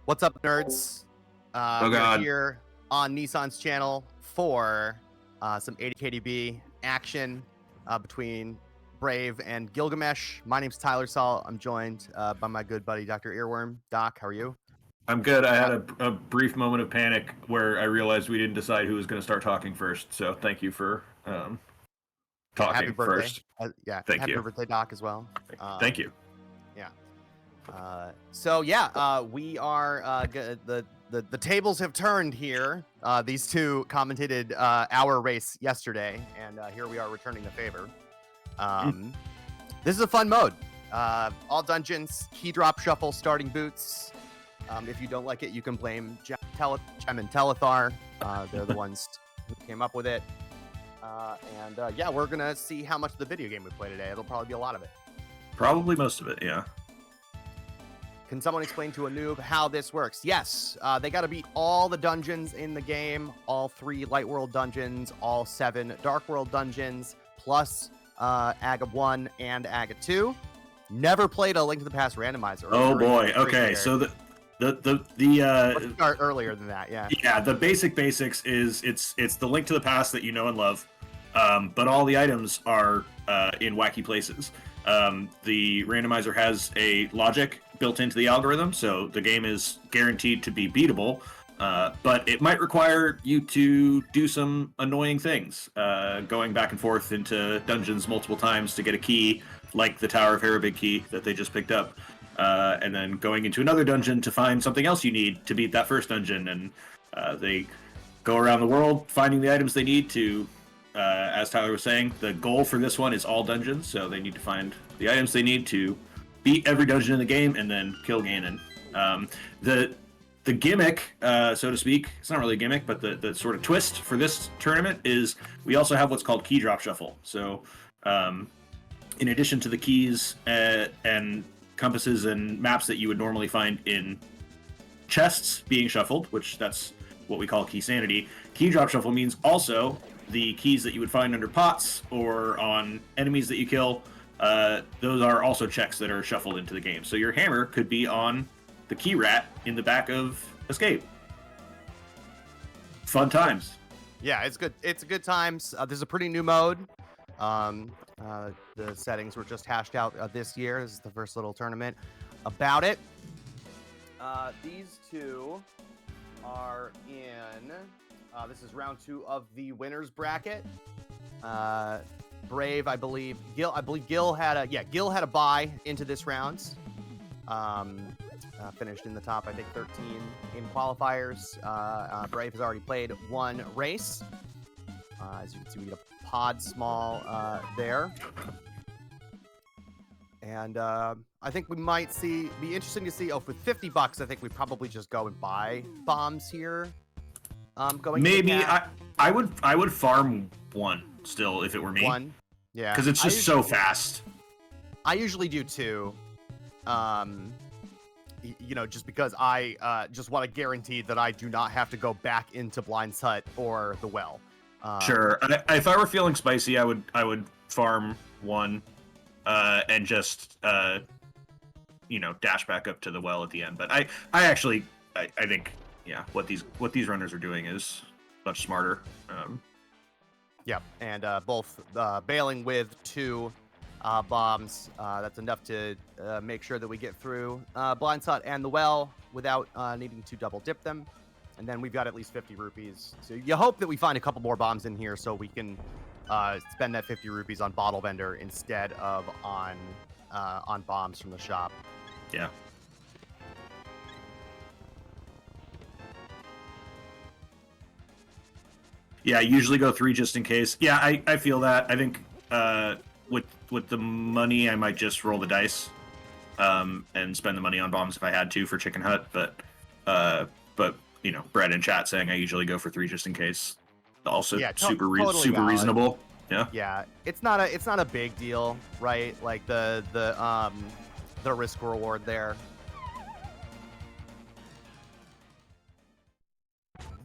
What's up, nerds? Oh, we're God. here on Nissan's channel for some ADKeydrop action between Brave and Gylgamesh. My name's Tyler Saul. I'm joined by my good buddy, Dr. Earworm. Doc, how are you? I'm good. I had a brief moment of panic where I realized we didn't decide who was going to start talking first. So thank you for talking happy birthday. first. Thank you. Happy birthday, Doc, as well. Thank you. Yeah. We are the tables have turned here. These two commentated our race yesterday, and here we are returning the favor. This is a fun mode. All dungeons, Keydrop shuffle, starting boots. If you don't like it, you can blame Gem and Telethar. They're the ones who came up with it. Yeah, we're gonna see how much of the video game we play today. It'll probably be a lot of it. Probably most of it, yeah. Can someone explain to a noob how this works? Yes, they got to beat all the dungeons in the game, all 3 Light World dungeons, all 7 Dark World dungeons, plus Aga 1 and Aga 2. Never played a Link to the Past randomizer. Oh boy. Okay, so Let's start earlier than that. Yeah. Yeah, the basics is it's the Link to the Past that you know and love, but all the items are in wacky places. The randomizer has a logic built into the algorithm, so the game is guaranteed to be beatable, but it might require you to do some annoying things, going back and forth into dungeons multiple times to get a key, like the Tower of Harabig key that they just picked up, and then going into another dungeon to find something else you need to beat that first dungeon, and they go around the world finding the items they need to, as Tyler was saying, the goal for this one is all dungeons, so they need to find the items they need to beat every dungeon in the game and then kill Ganon. The gimmick, so to speak, it's not really a gimmick, but the sort of twist for this tournament is we also have what's called Keydrop Shuffle. So in addition to the keys and compasses and maps that you would normally find in chests being shuffled, which that's what we call Keysanity, Keydrop Shuffle means also the keys that you would find under pots or on enemies that you kill, those are also checks that are shuffled into the game. So your hammer could be on the key rat in the back of Escape. Fun times. Yeah, it's good. It's a good times. This is a pretty new mode. The settings were just hashed out this year. This is the first little tournament about it. These two are in... this is round 2 of the winners bracket. Brave, I believe Gil had a bye into this round. Finished in the top, I think 13 in qualifiers. Brave has already played 1 race. As you can see, we get a pod small there. And I think we might be interesting to see. Oh, with $50, I think we probably just go and buy bombs here. Maybe I would farm 1 still if it were me. 1, yeah, because it's just so fast. I usually do 2. Just because I just want to guarantee that I do not have to go back into Blind's Hut or the well. Sure. If I were feeling spicy, I would farm 1, and just dash back up to the well at the end. But I think. Yeah, what these runners are doing is much smarter. Yep, and both bailing with 2 bombs. That's enough to make sure that we get through Blind's Hut and the well without needing to double dip them. And then we've got at least 50 rupees. So you hope that we find a couple more bombs in here so we can spend that 50 rupees on Bottle Vendor instead of on bombs from the shop. Yeah. Yeah, I usually go 3 just in case. Yeah, I feel that. I think with the money, I might just roll the dice and spend the money on bombs if I had to for Chicken Hut. But Brett in chat saying I usually go for 3 just in case. Also, yeah, super reasonable. Yeah. Yeah, it's not a big deal, right? Like the risk reward there.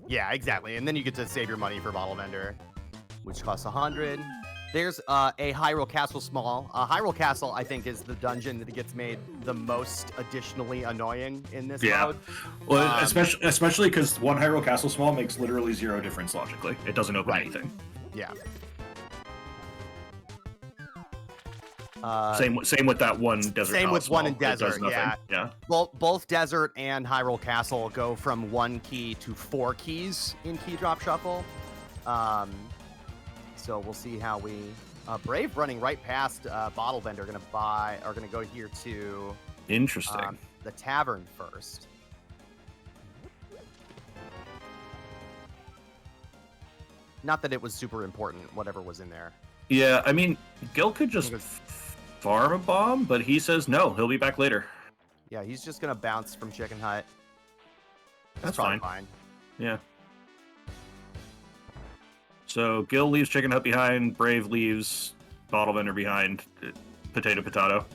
Yeah, exactly. And then you get to save your money for Bottle Vendor, which costs 100. There's a Hyrule Castle small. Hyrule Castle, I think, is the dungeon that gets made the most additionally annoying in this mode. Well, especially because one Hyrule Castle small makes literally zero difference logically. It doesn't open anything. Yeah. Same with that one desert. Same with one in small. desert. Yeah. Both desert and Hyrule Castle go from 1 key to 4 keys in Keydrop Shuffle. So we'll see how we. Brave running right past Bottle Vendor. Gonna go here to. Interesting. The tavern first. Not that it was super important, whatever was in there. Yeah, I mean, Gil could just farm a bomb, but he says no. He'll be back later. Yeah, he's just gonna bounce from Chicken Hut. That's probably fine. Yeah. So Gil leaves Chicken Hut behind. Brave leaves Bottle Vendor behind. Potato.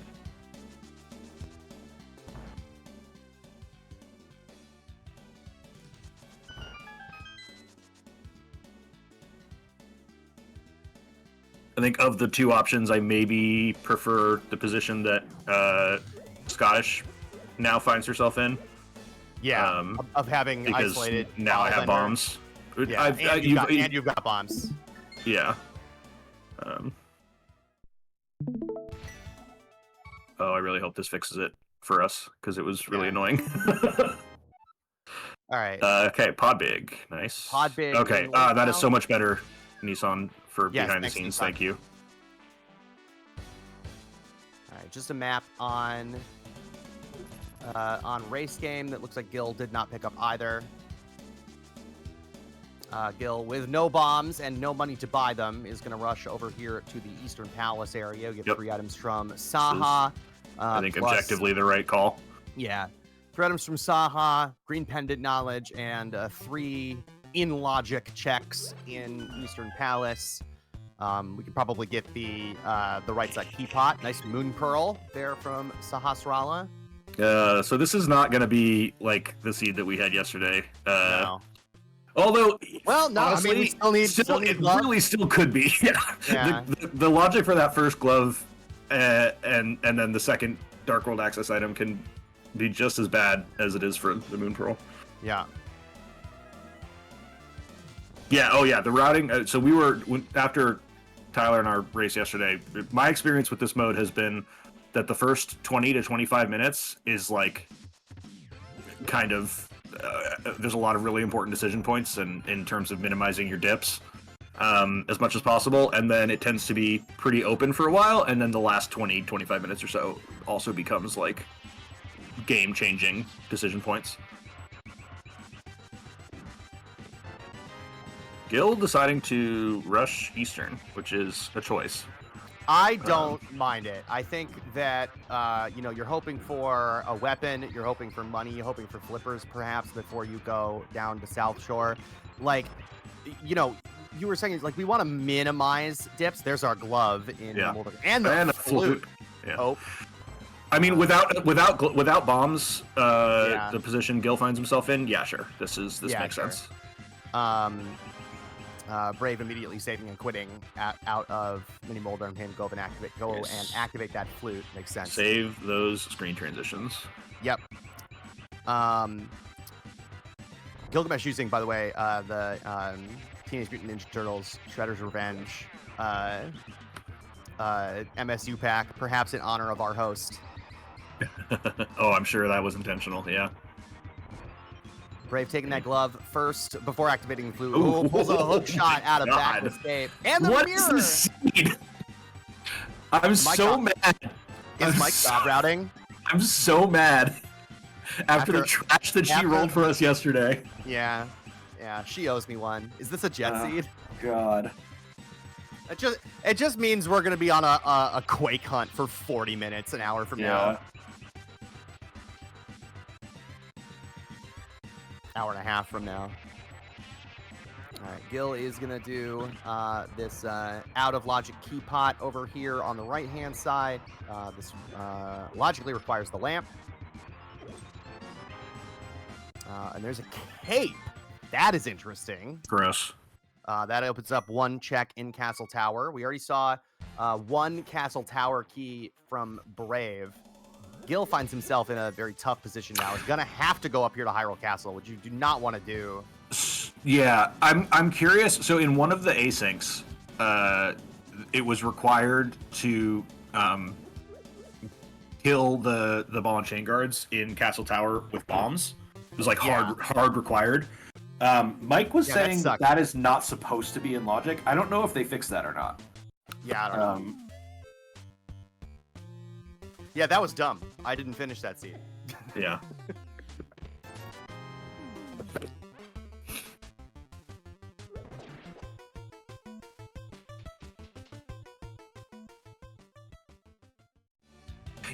I think of the two options, I maybe prefer the position that Scottish now finds herself in. Yeah, of having because isolated. Now I have bombs. Yeah, and you've got bombs. Yeah. Oh, I really hope this fixes it for us, because it was really annoying. All right. Okay, Pod Big. Nice. Pod Big. Okay, that is so much better, Nissan, for behind the scenes. Nissan. Thank you. All right, just a map on race game that looks like Gil did not pick up either. Gil, with no bombs and no money to buy them, is going to rush over here to the Eastern Palace area. You get 3 items from Saha. I think plus, objectively the right call. Yeah. 3 items from Saha, Green Pendant Knowledge, and 3 in-logic checks in Eastern Palace. We could probably get the right side key pot. Nice Moon Pearl there from Sahasrara. So this is not going to be like the seed that we had yesterday. No. Although, well, no, honestly, I mean, we still need it glove. really still could be. Yeah. The logic for that first glove and then the second Dark World access item can be just as bad as it is for the Moon Pearl. Yeah. Yeah. Oh, yeah. The routing. So after Tyler and our race yesterday, my experience with this mode has been that the first 20 to 25 minutes is like kind of. There's a lot of really important decision points in terms of minimizing your dips as much as possible, and then it tends to be pretty open for a while, and then the last 20-25 minutes or so also becomes like game-changing decision points. Gil deciding to rush Eastern, which is a choice. I don't mind it. I think that, you're hoping for a weapon, you're hoping for money, you're hoping for flippers, perhaps, before you go down to South Shore. Like, you were saying, like, we want to minimize dips. There's our glove in Mulder. And the flute. Yeah. Oh. I mean, without bombs, the position Gil finds himself in, sure. This makes sense. Brave immediately saving and quitting out of Mini Molder and him go and activate that flute. Makes sense. Save those screen transitions. Yep. Gylgamesh using, by the way, the Teenage Mutant Ninja Turtles Shredder's Revenge MSU pack, perhaps in honor of our host. Oh, I'm sure that was intentional. Yeah. Brave taking that glove first before activating the flute. Ooh, pulls a hook shot out of back escape. And the mirror! Is the seed? I'm so mad. Is Mike stop routing? I'm so mad. After the trash that she rolled for us yesterday. Yeah. She owes me one. Is this a jet seed? God. It just means we're gonna be on a Quake hunt for 40 minutes, an hour from now. Hour and a half from now. All right, Gil is gonna do this out of logic key pot over here on the right hand side. This logically requires the lamp, and there's a cape. That is interesting. Gross. That opens up one check in Castle Tower. We already saw one Castle Tower key from Brave. Gil finds himself in a very tough position now. He's gonna have to go up here to Hyrule Castle, which you do not want to do. Yeah, I'm curious. So in one of the asyncs, it was required to kill the ball and chain guards in Castle Tower with bombs. It was like hard required. Mike was saying that is not supposed to be in logic. I don't know if they fixed that or not. Yeah, I don't know. Yeah, that was dumb. I didn't finish that scene. Yeah.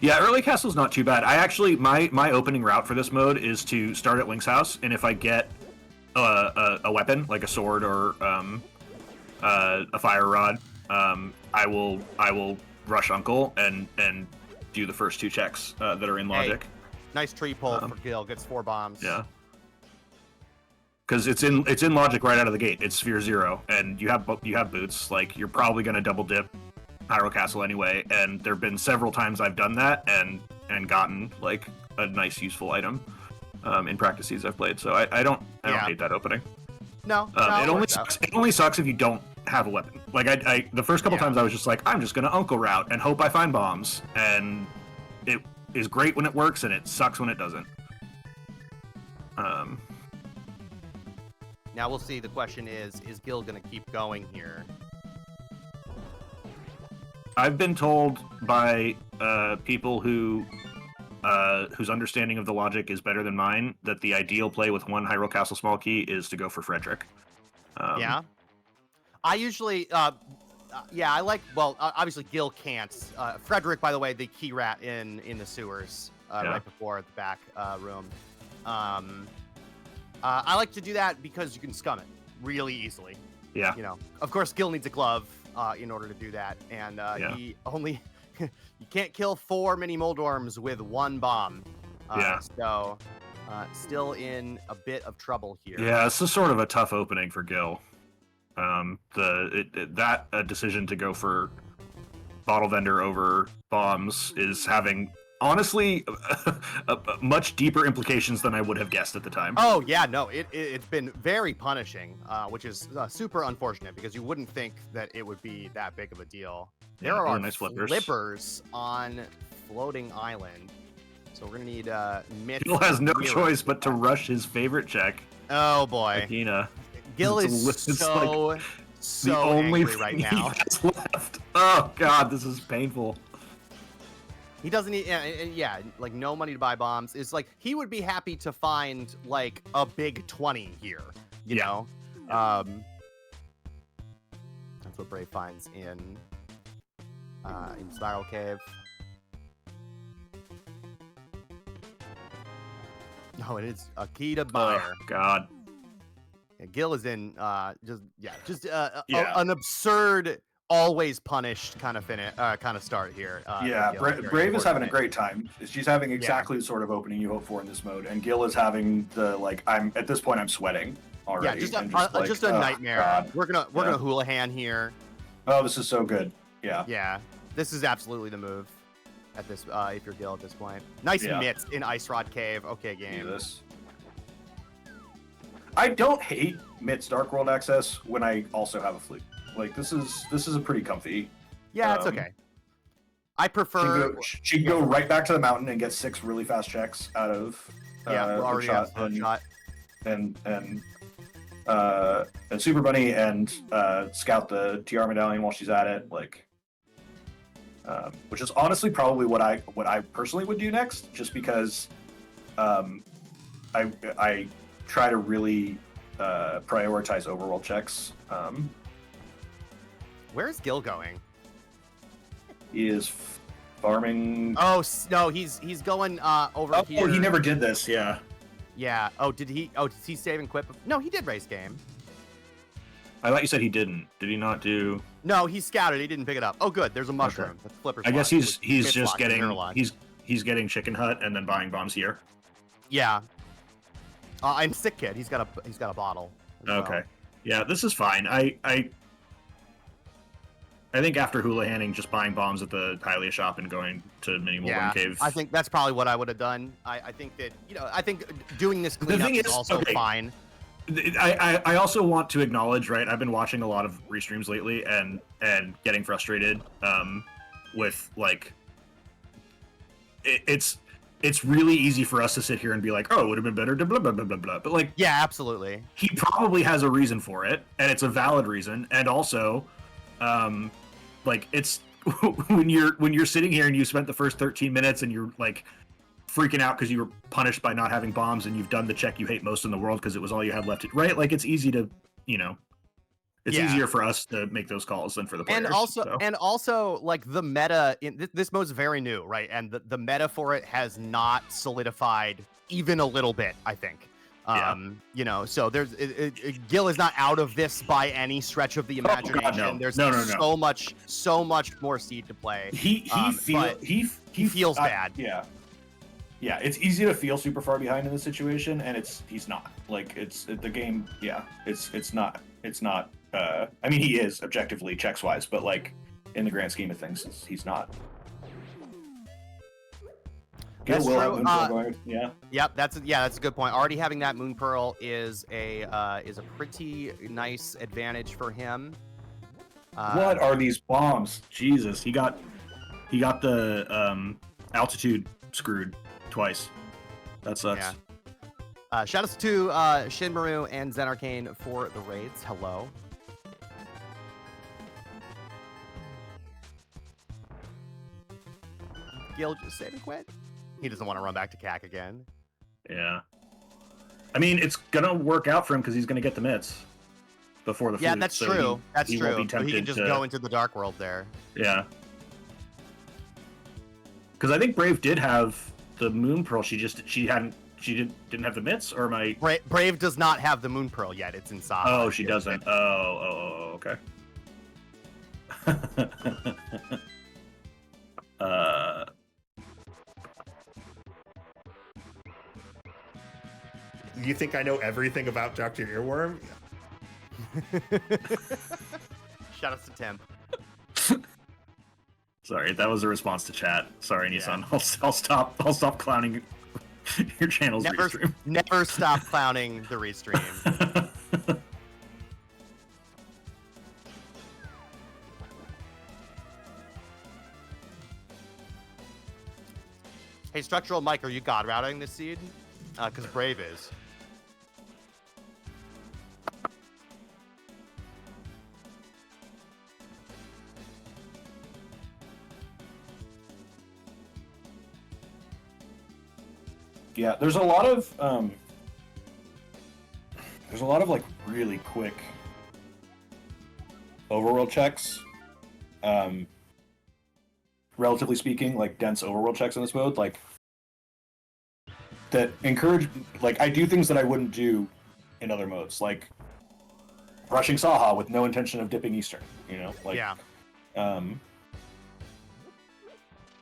Yeah, early castle's not too bad. I actually, my opening route for this mode is to start at Link's house, and if I get a weapon like a sword or a fire rod, I will rush Uncle and do the first 2 checks that are in logic. Hey, nice tree pull for Gil. Gets 4 bombs. Yeah. Because it's in logic right out of the gate. It's Sphere 0, and you have boots. Like, you're probably gonna double dip Hyrule Castle anyway. And there've been several times I've done that and gotten like a nice useful item in practices I've played. So I don't hate that opening. No, it only sucks if you don't have a weapon. Like I the first couple times I was just like, I'm just gonna Uncle route and hope I find bombs, and it is great when it works and it sucks when it doesn't. Now we'll see. The question is Gil gonna keep going here? I've been told by people whose understanding of the logic is better than mine that the ideal play with 1 Hyrule Castle small key is to go for Frederick. Yeah. I usually, I like, well, obviously Gil can't. Frederick, by the way, the key rat in the sewers right before the back room. I like to do that because you can scum it really easily. Yeah. You know, of course, Gil needs a glove in order to do that, and he only you can't kill 4 mini Moldorms with 1 bomb. So still in a bit of trouble here. Yeah, this is sort of a tough opening for Gil. That decision to go for Bottle Vendor over bombs is having, honestly, much deeper implications than I would have guessed at the time. Oh, yeah, no, it's been very punishing, which is super unfortunate because you wouldn't think that it would be that big of a deal. There are nice flippers on Floating Island, so we're going to need Mitch. Gil has no choice but to rush his favorite check. Oh, boy. Akina. Gil is so angry right now. He has left. Oh, God, this is painful. He doesn't need, like no money to buy bombs. It's like he would be happy to find like a big 20 here, you know? That's what Brave finds in Spiral Cave. No, it is a key to buyer. Oh, God. Yeah, Gil is in an absurd, always punished kind of start here. Brave is having a great time. She's having exactly the sort of opening you hope for in this mode, and Gil is having the I'm at this point I'm sweating already. Yeah, just a nightmare. God. We're gonna Houlihan here. Oh, this is so good. Yeah. Yeah, this is absolutely the move at this if you're Gil at this point. Nice mitts in Ice Rod Cave. Okay, game. I don't hate Mitts Dark World access when I also have a flute. Like this is a pretty comfy. Yeah, it's okay. I prefer. She can go right back to the mountain and get 6 really fast checks out of. We're already shot. And Super Bunny and scout the TR medallion while she's at it, like. Which is honestly probably what I personally would do next, just because I try to really prioritize overworld checks. Where's Gil going? He is farming. Oh no, he's going over here. Oh, he never did this. Yeah. Yeah. Oh, did he? Oh, did he save and quit? No, he did race game. I thought you said he didn't. Did he not do? No, he scouted. He didn't pick it up. Oh, good. There's a mushroom. Okay. That's Flipper's. I guess he's just getting he's getting Chicken Hut and then buying bombs here. Yeah. And Sick Kid. He's got a bottle. Okay. Yeah, this is fine. I think after hula-hanning, just buying bombs at the Hylia shop and going to Minimal Yeah, Cave. I think that's probably what I would have done. I think that, I think doing this cleanup thing is is, also okay. fine. I also want to acknowledge, right? I've been watching a lot of restreams lately and getting frustrated with like it's really easy for us to sit here and be like, oh, it would have been better to blah blah blah blah blah. But like, Yeah, absolutely. he probably has a reason for it, and it's a valid reason. And also, like it's when you're sitting here and you spent the first 13 minutes and you're like freaking out because you were punished by not having bombs and you've done the check you hate most in the world because it was all you had left, right? Like it's easy to, it's easier for us to make those calls than for the players. And also like the meta in this mode's very new, right? And the meta for it has not solidified even a little bit, I think. So there's Gil is not out of this by any stretch of the imagination. God, no. There's No. so much more seed to play. He feels bad. Yeah, it's easy to feel super far behind in this situation, and he's not. Like it's the game. Yeah, it's not. I mean, he is objectively checks wise, but like in the grand scheme of things, he's not. That's true. Yeah. Yep, that's a good point. Already having that Moon Pearl is a pretty nice advantage for him. What are these bombs? Jesus, he got the altitude screwed twice. That sucks. Yeah. Shout outs to Shinmaru and Zen Arcane for the raids. Hello. Gil just said he quit. He doesn't want to run back to CAC again. Yeah. I mean, it's gonna work out for him because he's gonna get the mitts before the Yeah, flute, that's so true. That's he true. won't be So he can tempted just to- go into the dark world there. Yeah. Because I think Brave did have the Moon Pearl. She didn't have the mitts, or am I? Brave does not have the Moon Pearl yet. It's in Saha. Oh, she doesn't. Oh, okay. You think I know everything about Dr. Earworm? Shout out to Tim. Sorry, that was a response to chat. Sorry, Nissan. I'll stop clowning your channel's restream. Never stop clowning the restream. Hey, Structural Mike, are you god routing this seed? Because Brave is. Yeah, there's a lot of like really quick overworld checks. Relatively speaking, like dense overworld checks in this mode, like that encourage, like I do things that I wouldn't do in other modes, like rushing Saha with no intention of dipping Eastern, like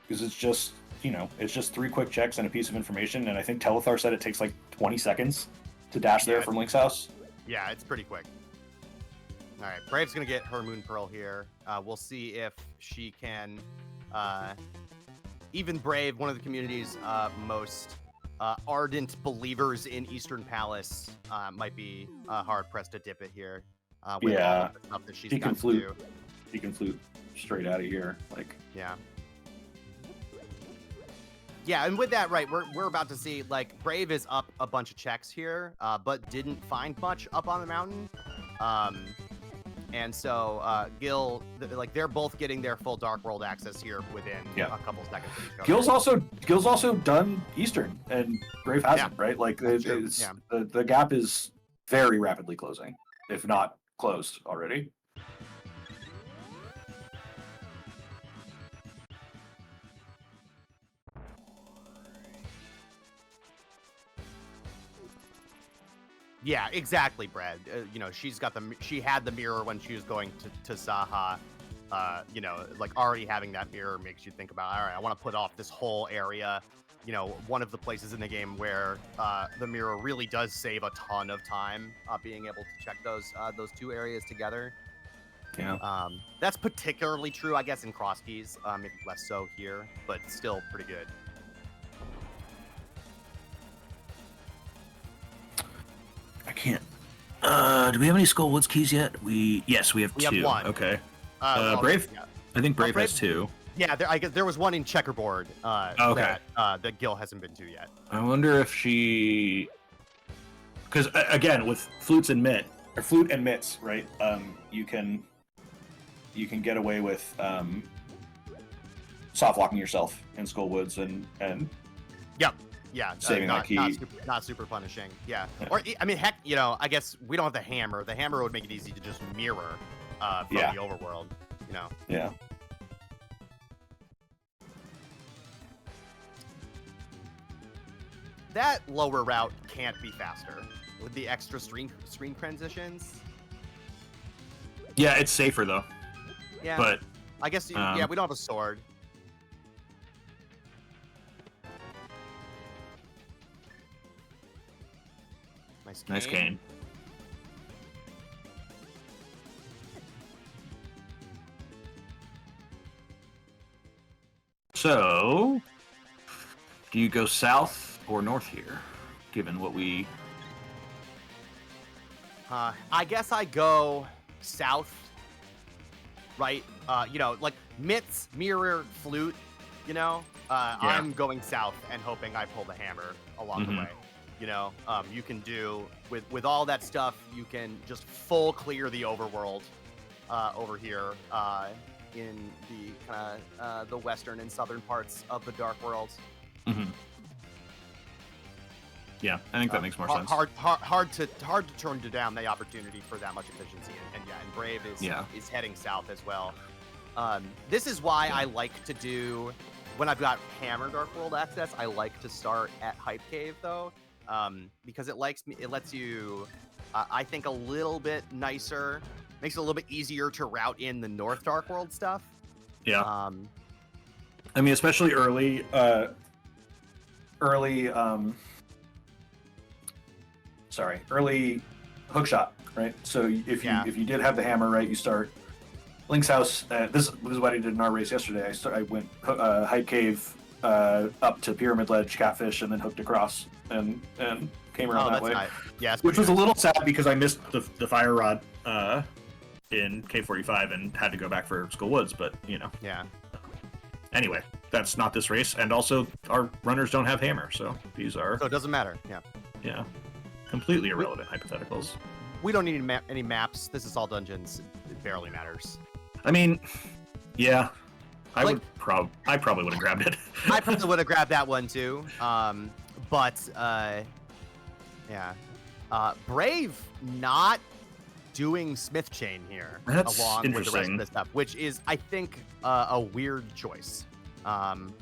because it's just it's just 3 quick checks and a piece of information, and I think Telethar said it takes like 20 seconds to dash there from Link's house. Yeah, it's pretty quick. All right, Brave's gonna get her Moon Pearl here. We'll see if she can. Even Brave, one of the community's most ardent believers in Eastern Palace, might be hard pressed to dip it here. With all of the stuff that she's got to do. He can flute straight out of here, like. Yeah. Yeah, and with that, right, we're about to see, like, Brave is up a bunch of checks here, but didn't find much up on the mountain. And so Gil, they're both getting their full Dark World access here within a couple seconds of each other. Gil's also done Eastern, and Brave hasn't, right? Like, the gap is very rapidly closing, if not closed already. Yeah, exactly, Brad. She had the mirror when she was going to Saha. Like already having that mirror makes you think about, all right, I want to put off this whole area, you know, one of the places in the game where the mirror really does save a ton of time being able to check those two areas together. Yeah. That's particularly true, I guess, in cross keys. Maybe less so here, but still pretty good. I can't. Do we have any Skull Woods keys yet? Yes, we have two. Have one. Okay. Well, Brave. yeah. I think Brave Brave- has two. Yeah, I guess there was one in checkerboard Okay. that Gil hasn't been to yet. I wonder if she. Because again, with flutes and mitt. Or flute and mitts, right? You can get away with soft locking yourself in Skull Woods and Yep. Yeah. Saving that key. Not super punishing. Yeah. Yeah. Or I mean, heck, you know, I guess we don't have the hammer. The hammer would make it easy to just mirror from Yeah. the overworld. You know. yeah. That lower route can't be faster with the extra screen transitions. Yeah, it's safer though. Yeah. But I guess yeah, we don't have a sword. nice cane. So, do you go south or north here, given what we? I guess I go south. Right? You know, like mitts, mirror, flute. You know, I'm going south and hoping I pull the hammer along the way. You know, you can do with all that stuff. You can just full clear the overworld over here in the kind of the western and southern parts of the Dark World. Yeah, I think that makes more sense. Hard to turn down the opportunity for that much efficiency, and Brave is heading south as well. This is why I like to do when I've got Hammer Dark World access. I like to start at Hype Cave though, because it lets you, I think, a little bit nicer, makes it a little bit easier to route in the North Dark World stuff. Yeah. I mean, especially early. Early hookshot, right? So if you did have the hammer, right, you start Link's house. This is what I did in our race yesterday. I went Hype Cave up to Pyramid Ledge, Catfish, and then hooked across and came around that way. Nice. Yeah, Which was a little sad because I missed the fire rod in K45 and had to go back for Skull Woods, but you know. Yeah. Anyway, that's not this race, and also our runners don't have hammer, so these are So it doesn't matter. Yeah. Completely irrelevant hypotheticals. We don't need any maps. This is all dungeons. It barely matters. I mean, yeah, I Like- probably would have grabbed it. I probably would have grabbed that one too. But Brave not doing Smith Chain here That's along with the rest of interesting. the stuff, which is, I think, a weird choice. You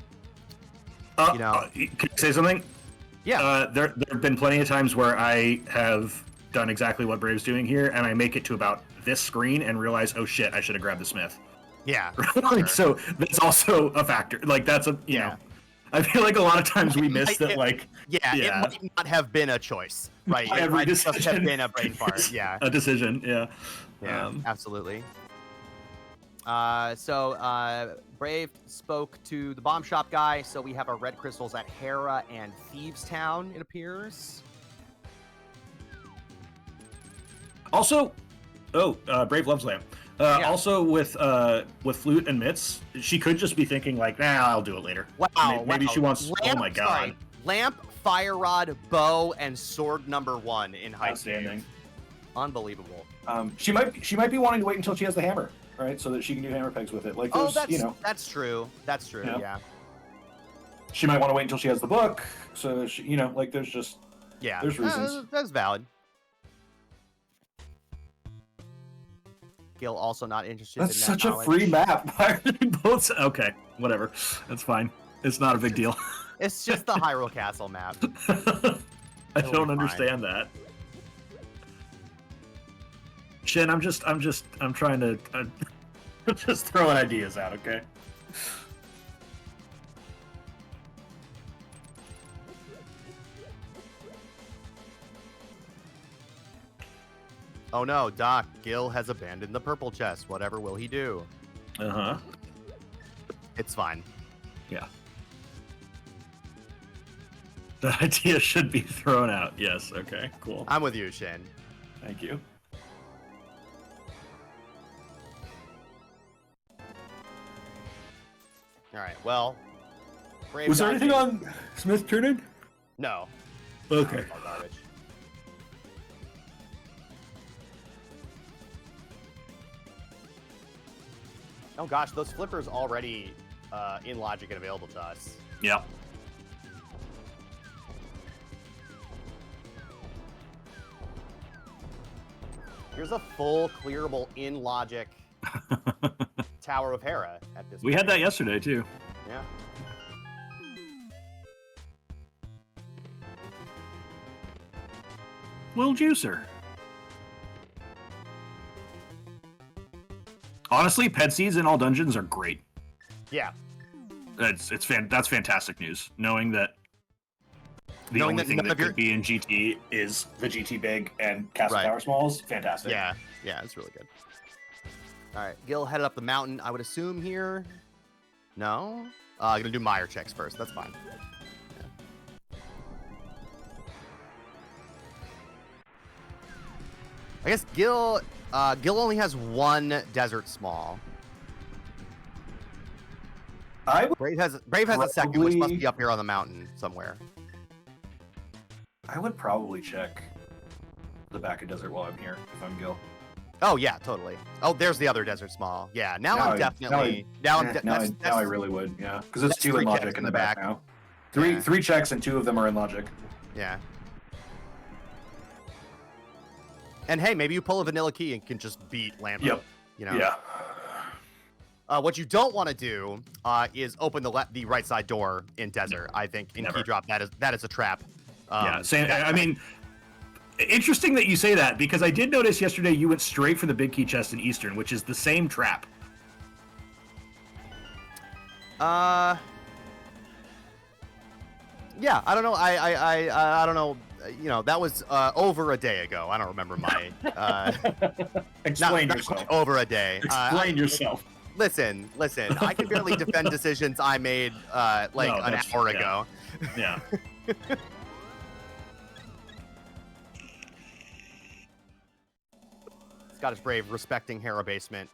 know. Can I say something? Yeah. There have been plenty of times where I have done exactly what Brave's doing here, and I make it to about this screen and realize, oh shit, I should have grabbed the Smith. Yeah. Like, so that's also a factor. Like that's you know, I feel like a lot of times we miss that. Like it might not have been a choice, right? It every might just have decision been a brain fart. is Yeah. a decision. Yeah. Yeah, absolutely. So Brave spoke to the bomb shop guy, so we have our red crystals at Hera and Thieves Town, it appears. Also, Brave loves lamp. Also with flute and mitts, she could just be thinking like, nah, I'll do it later. Wow. Maybe she wants. Oh my god. Sorry, lamp, fire rod, bow, and sword number 1 in Hype Outstanding. Cave. Unbelievable. She might be wanting to wait until she has the hammer, right, so that she can do hammer pegs with it. Like, there's, that's true. That's true. Yeah. She might want to wait until she has the book, so she, like, there's just there's reasons. That's valid. Gil also not interested. That's in such that a free map. Why are they both? Okay, whatever. That's fine. It's not a big deal. It's just the Hyrule Castle map. I It'll don't be understand that. Shin, I'm trying to I'm just throwing ideas out, okay? Oh no, Doc, Gil has abandoned the purple chest. Whatever will he do? Uh-huh. It's fine. Yeah. The idea should be thrown out. Yes, okay, cool. I'm with you, Shane. Thank you. All right, well. Brave Was there anything dodging- on Smith turning? No. Okay. All garbage. Oh gosh, those flippers already in logic and available to us. Yeah. Here's a full clearable in logic Tower of Hera at this We point. had that yesterday, too. Yeah. Little juicer. Honestly, pet seeds in all dungeons are great. Yeah. That's fantastic news. Knowing that the Knowing only that thing none that of your- could be in GT Is the GT big and Castle Right. Tower smalls? Fantastic. Yeah. Yeah, it's really good. All right, Gil headed up the mountain. I would assume here. No? Gonna do Meyer checks first. That's fine. I guess Gil only has one desert small. I would Brave has a second, which must Probably- be up here on the mountain somewhere. probably check the back of desert while I'm here if I'm Gil. Oh yeah, totally. Oh, there's the other desert small. Yeah, now I'm definitely Now that's I really would, yeah, because it's that's 2 three in checks logic in in the the back back. now. Yeah. Three checks and 2 of them are in logic. yeah. And hey, maybe you pull a vanilla key and can just beat Lambo. Yep. You know. Yeah. What you don't want to do is open the right side door in desert. I think in Never. Keydrop that is a trap. Yeah, I mean, interesting that you say that, because I did notice yesterday you went straight for the big key chest in Eastern, which is the same trap. Yeah, I don't know. I don't know. You know, that was over a day ago. I don't remember my. Explain not yourself. quite over a day. Explain yourself. Listen. I can barely defend decisions I made an that's- hour yeah. ago. Yeah. Scottish Brave respecting Hera basement.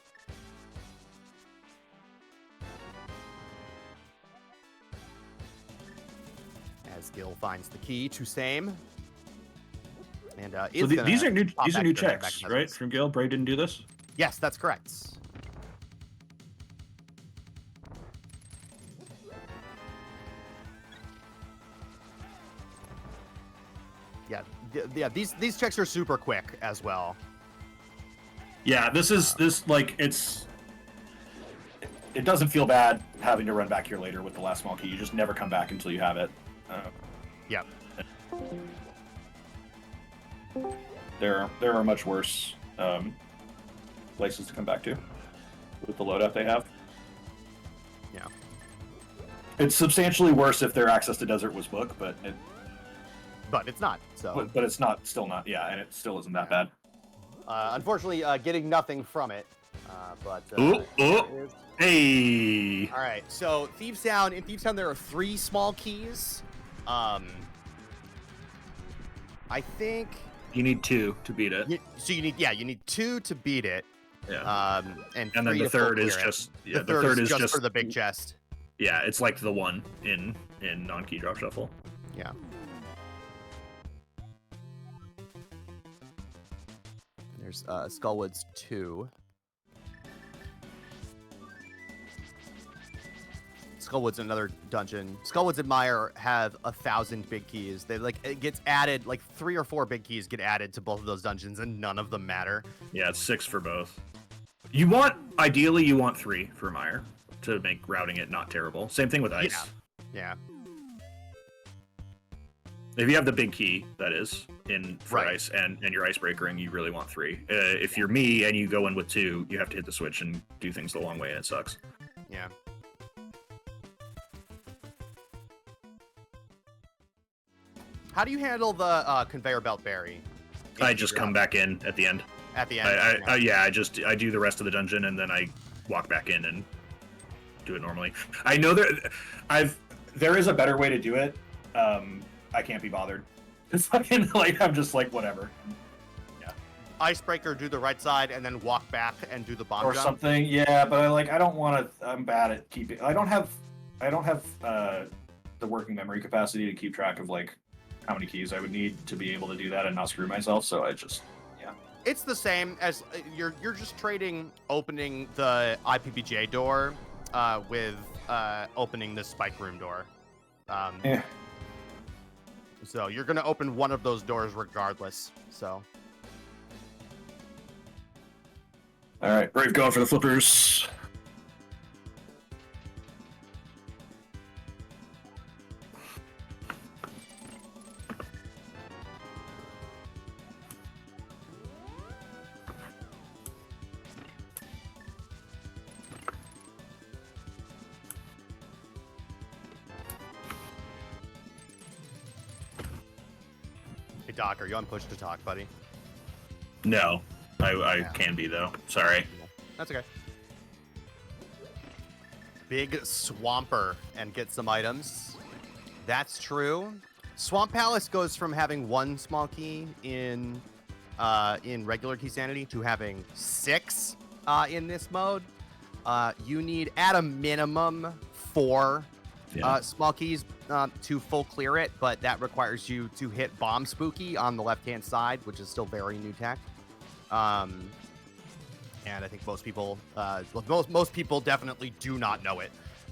As Gil finds the key to same. And So is gonna these are new pop these are back new to the back checks, of right? this. From Gil. Bray didn't do this. Yes, that's correct. Yeah, these checks are super quick as well. Yeah, It doesn't feel bad having to run back here later with the last small key. You just never come back until you have it. Yep. There are much worse places to come back to with the loadout they have. Yeah. It's substantially worse if their access to desert was book, but But it's not. So it's still not. Yeah, and it still isn't that bad. unfortunately, getting nothing from it. But Oh, oh. there is- Hey. All right, so Thieves Town. In Thieves Town, there are 3 small keys. I think. You need 2 to beat it. So you need 2 to beat it. Yeah. And And then 3 the to full third is clear it. just The third is just for the big chest. Yeah, it's like the one in non-Keydrop shuffle. Yeah. There's Skullwoods 2. Skullwoods another dungeon. Skullwoods and Meyer have 1,000 big keys. They it gets added, 3 or 4 big keys get added to both of those dungeons, and none of them matter. Yeah, it's 6 for both. Ideally you want 3 for Meyer to make routing it not terrible. Same thing with Ice. Yeah. If you have the big key, that is, for Right. Ice and your Icebreakering, you really want 3. If you're me and you go in with 2, you have to hit the switch and do things the long way, and it sucks. Yeah. How do you handle the conveyor belt berry? I just come back in at the end. At the end. Yeah, I do the rest of the dungeon and then I walk back in and do it normally. I know there is a better way to do it. I can't be bothered. It's fucking like I'm just like whatever. Icebreaker, do the right side, and then walk back and do the bomb Or jump. something. Yeah, but I don't want to. I'm bad at keeping. I don't have the working memory capacity to keep track of like how many keys I would need to be able to do that and not screw myself. So I just It's the same as you're just trading opening the IPPJ door with opening the spike room door. Yeah. So you're gonna open one of those doors regardless. So. All right, Brave going for the flippers. Hey Doc, are you on push to talk, buddy? No, I can be though. Sorry. That's okay. Big Swamper and get some items. That's true. Swamp Palace goes from having 1 small key in regular Keysanity to having 6 in this mode. You need at a minimum 4 small keys to full clear it, but that requires you to hit Bomb Spooky on the left-hand side, which is still very new tech. And I think most people definitely do not know it.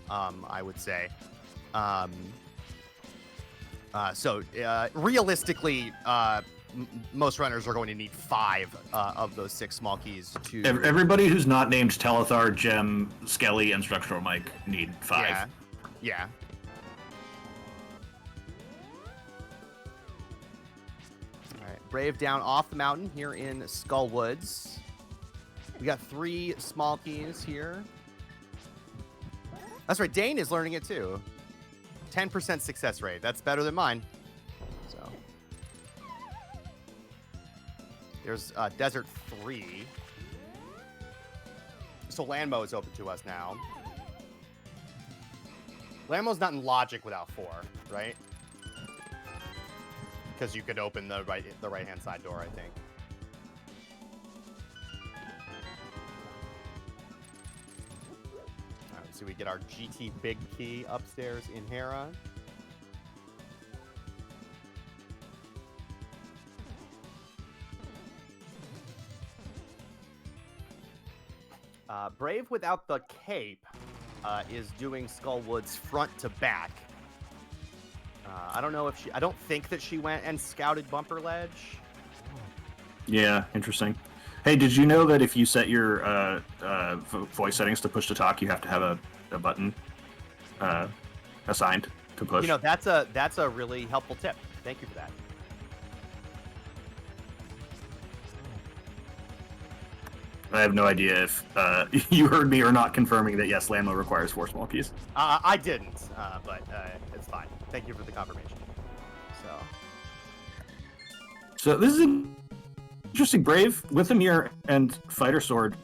I would say. So realistically, most runners are going to need 5 of those 6 small keys to. Everybody who's not named Telethar, Gem, Skelly, and Structural Mike need 5. Yeah. All right, Brave down off the mountain here in Skullwoods. We got 3 small keys here. That's right, Dane is learning it too. 10% success rate. That's better than mine. So there's Desert 3. So land mode is open to us now. Land mode's not in logic without 4, right? Because you could open the right hand side door, I think. All right, so we get our GT big key upstairs in Hera. Brave without the cape is doing Skullwoods front to back. I don't know if I don't think that she went and scouted Bumper Ledge. Yeah, interesting. Hey, did you know that if you set your voice settings to push to talk, you have to have a button assigned to push? You know, that's a really helpful tip. Thank you for that. I have no idea if you heard me or not confirming that yes, Landmo requires 4 small keys. I didn't, but it's fine. Thank you for the confirmation. So this is interesting. Brave with a mirror and fighter sword,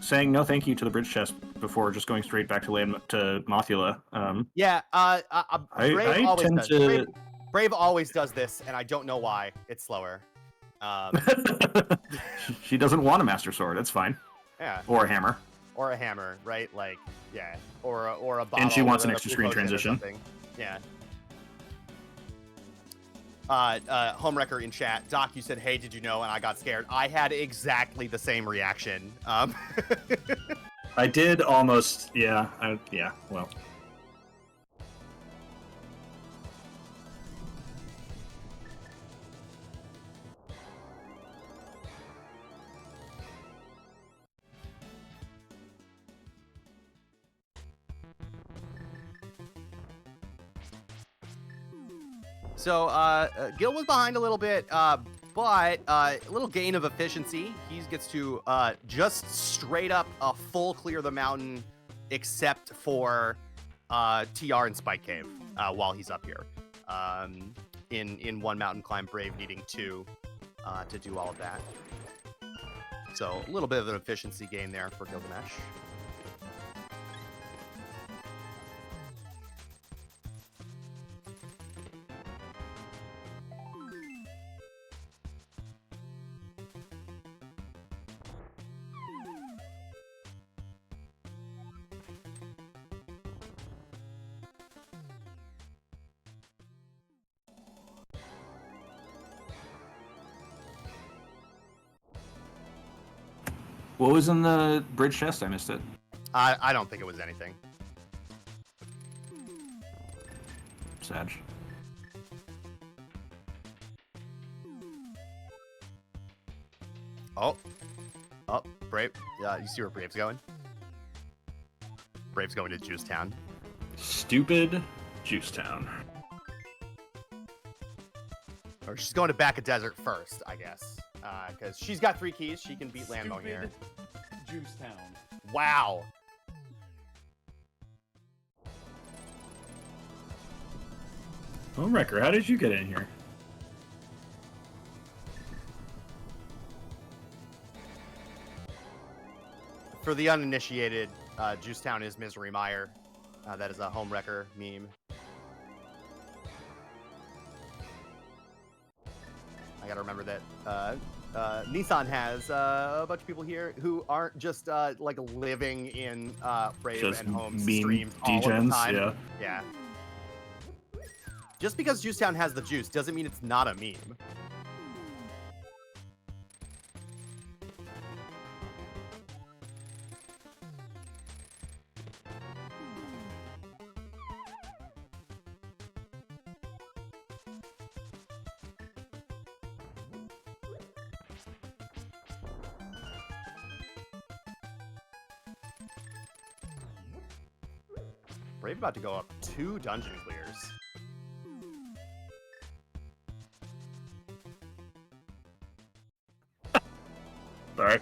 saying no thank you to the bridge chest before just going straight back to Mothula. Yeah, Brave always tend does. to... Brave always does this, and I don't know why. It's slower. She doesn't want a master sword. That's fine. Yeah. Or a hammer. Or a hammer, right? Like, yeah. Or a bottle. And she wants an with a extra screen blue potion or transition. something. Yeah. Homewrecker in chat. Doc, you said, "Hey, did you know?" And I got scared. I had exactly the same reaction. I did almost. Yeah. Yeah. Well. So, Gil was behind a little bit, but a little gain of efficiency. He gets to just straight up full clear the mountain, except for TR and Spike Cave while he's up here. In one mountain climb, Brave needing 2 to do all of that. So a little bit of an efficiency gain there for Gylgamesh. What was in the bridge chest? I missed it. I don't think it was anything. Sag. Oh, Brave. You see where Brave's going? Brave's going to Juice Town. Stupid Juice Town. Or she's going to Back a Desert first, I guess. Because she's got 3 keys. She can beat Landmo here. Juice Town. Wow. Homewrecker, how did you get in here? For the uninitiated, Juice Town is Misery Mire. That is a Homewrecker meme. I gotta remember that Nissan has a bunch of people here who aren't just like living in Brave Just and Home meme streams all of the degens, time. yeah. Yeah. Just because Juice Town has the juice doesn't mean it's not a meme. Brave about to go up 2 dungeon clears. Sorry.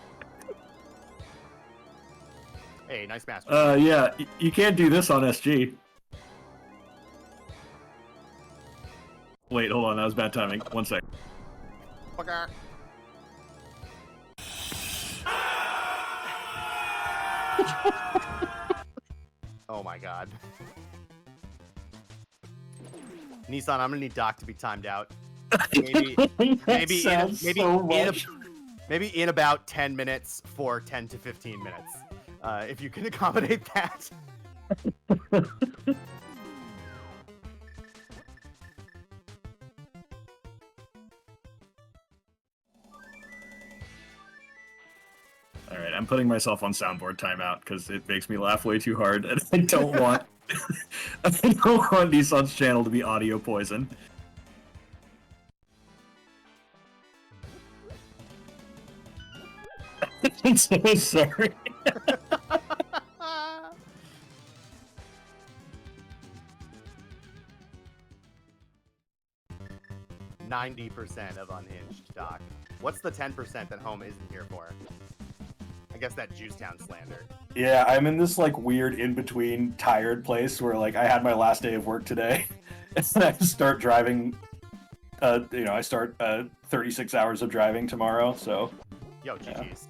Hey, nice master. Yeah, you can't do this on SG. Wait, hold on, that was bad timing. 1 sec. Fucker. Oh my god. Nissan, I'm gonna need Doc to be timed out. Maybe in about 10 minutes for 10 to 15 minutes. If you can accommodate that. Alright, I'm putting myself on soundboard timeout because it makes me laugh way too hard, and I don't want I don't want Nissan's channel to be audio poison. I'm so sorry. 90% of unhinged, Doc. What's the 10% that Home isn't here for? I guess that Juice Town slander. Yeah, I'm in this like weird in-between tired place where like I had my last day of work today, and then I start driving. I start 36 hours of driving tomorrow. So. Yo, GG's.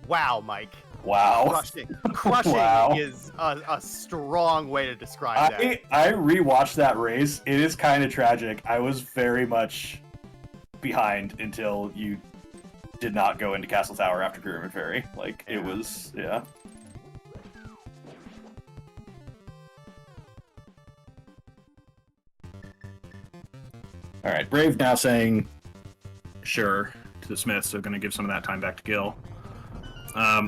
Wow, Mike. Wow. Crushing Wow. is a strong way to describe that. I rewatched that race. It is kind of tragic. I was very much behind until you did not go into Castle Tower after Pyramid Ferry. Like, it was, yeah. Alright, Brave now saying sure to the Smith, so gonna give some of that time back to Gil.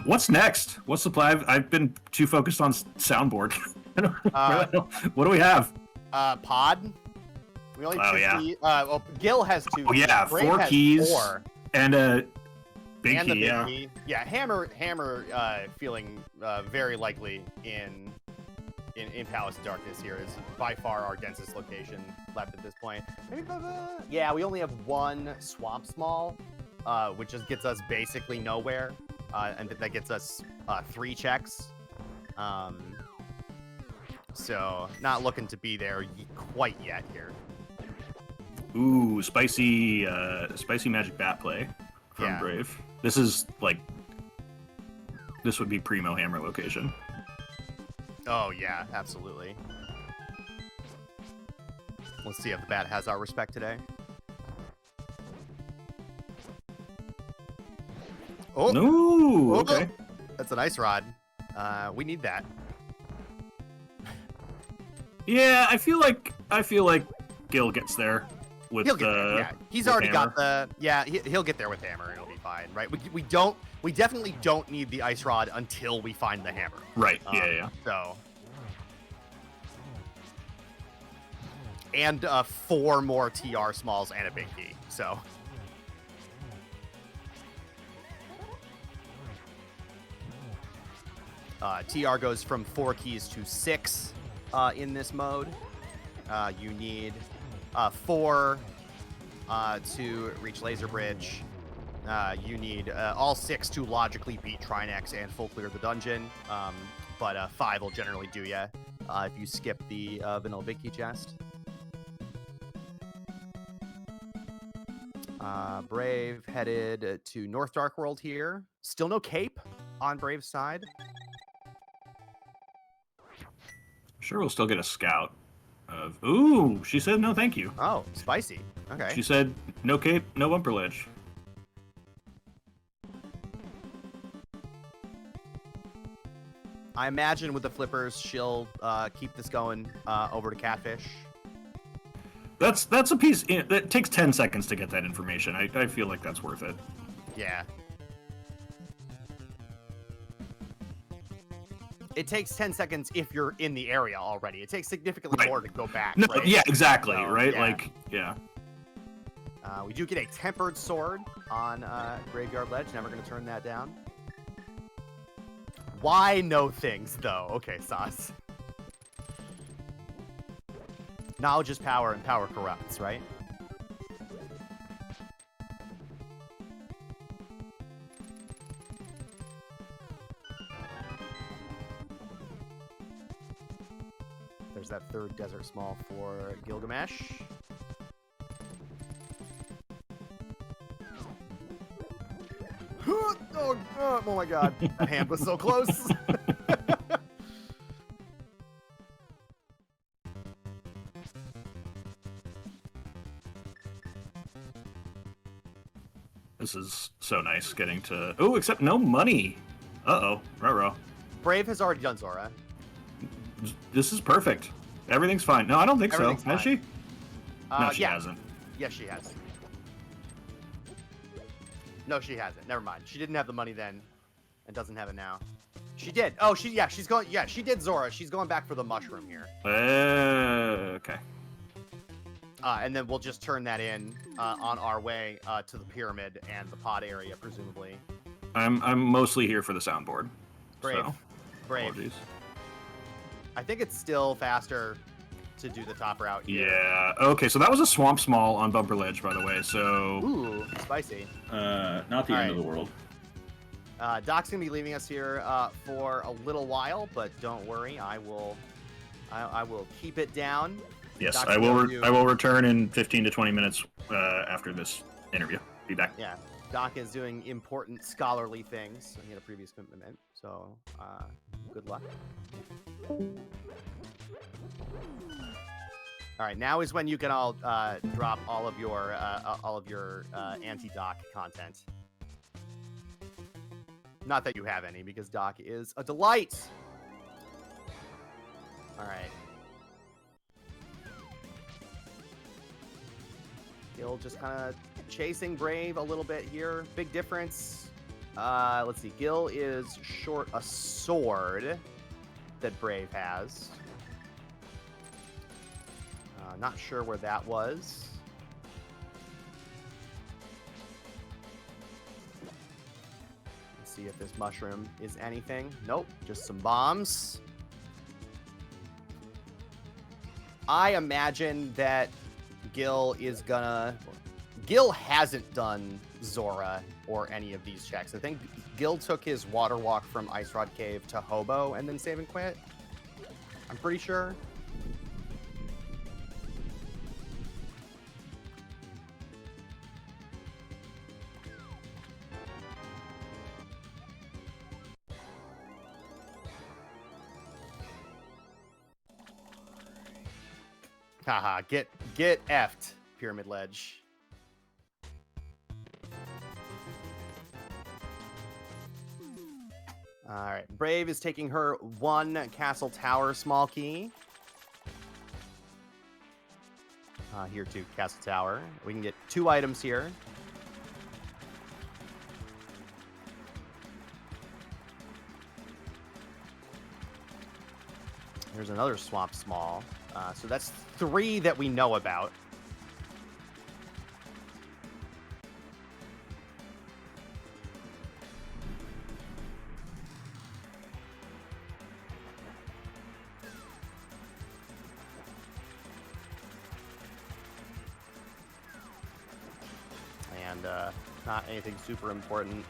What's next? What's the plan? I've been too focused on soundboard. What do we have? Pod. We only have 2 keys. Well, Gil has 2. Oh yeah, Brave 4 has keys 4. and a big and key. the big Yeah. key. Yeah, Hammer feeling very likely in Palace of Darkness here is by far our densest location left at this point. Maybe, yeah, we only have 1 Swamp Small, which just gets us basically nowhere. And that gets us 3 checks. So not looking to be there quite yet here. Ooh, spicy magic bat play. from Yeah. Brave. This is like, this would be primo hammer location. Oh, yeah, absolutely. Let's see if the bat has our respect today. Oh, No, oh, okay. that's an ice rod. We need that. Yeah, I feel like Gil gets there with He'll get there. Yeah, he's with already hammer. got the. Yeah, he'll get there with hammer. And it'll be fine, right? We definitely don't need the ice rod until we find the hammer. Right. Yeah. So. And 4 more TR smalls and a big key. So. TR goes from 4 keys to 6 in this mode. You need 4 to reach Laser Bridge. You need all 6 to logically beat Trinex and full clear the dungeon. But 5 will generally do ya if you skip the vanilla big key chest. Brave headed to North Dark World here. Still no cape on Brave's side. Sure, we'll still get a scout. Ooh, she said no, thank you. Oh, spicy. Okay. She said no cape, no bumper ledge. I imagine with the flippers, she'll keep this going over to Catfish. That's a piece. It takes 10 seconds to get that information. I feel like that's worth it. Yeah. It takes 10 seconds if you're in the area already. It takes significantly Right. more to go back. No, right? yeah, exactly. So, right, yeah. like, yeah. We do get a tempered sword on Graveyard Ledge. Never going to turn that down. Why no things, though? Okay, Sauce. Knowledge is power, and power corrupts, right? There's that 3rd desert small for Gylgamesh. Oh my god, that hand was so close. This is so nice getting to... Oh, except no money. Uh-oh. Ruh-roh. Brave has already done Zora. This is perfect. Everything's fine. No, I don't think so. Everything's Has she? No, she yeah. hasn't. Yes, she has. No, she hasn't. Never mind. She didn't have the money then, and doesn't have it now. She did. Oh, she's going. Yeah, she did Zora. She's going back for the mushroom here. Okay. And then we'll just turn that in on our way to the pyramid and the pod area, presumably. I'm mostly here for the soundboard. Brave. So, Brave. apologies. I think it's still faster to do the top route here. Yeah. Okay, so that was a swamp small on bumper ledge, by the way. So. Ooh, spicy. Not the All end right. of the world. Doc's gonna be leaving us here for a little while, but don't worry, I will keep it down. Yes, Doc's I will. gonna do- I will return in 15 to 20 minutes after this interview. Be back. Yeah, Doc is doing important scholarly things. He had a previous commitment, so good luck. All right, now is when you can all drop all of your anti-Doc content. Not that you have any, because Doc is a delight. All right. Gil just kind of chasing Brave a little bit here. Big difference. Let's see. Gil is short a sword that Brave has. Not sure where that was. Let's see if this mushroom is anything. Nope, just some bombs. I imagine that Gil is gonna... Gil hasn't done Zora or any of these checks. I think Gil took his water walk from Ice Rod Cave to Hobo and then save and quit. I'm pretty sure. Haha, get effed, Pyramid Ledge. Alright, Brave is taking her 1 Castle Tower small key. Here too, Castle Tower. We can get 2 items here. There's another Swamp Small. So that's 3 that we know about. And not anything super important.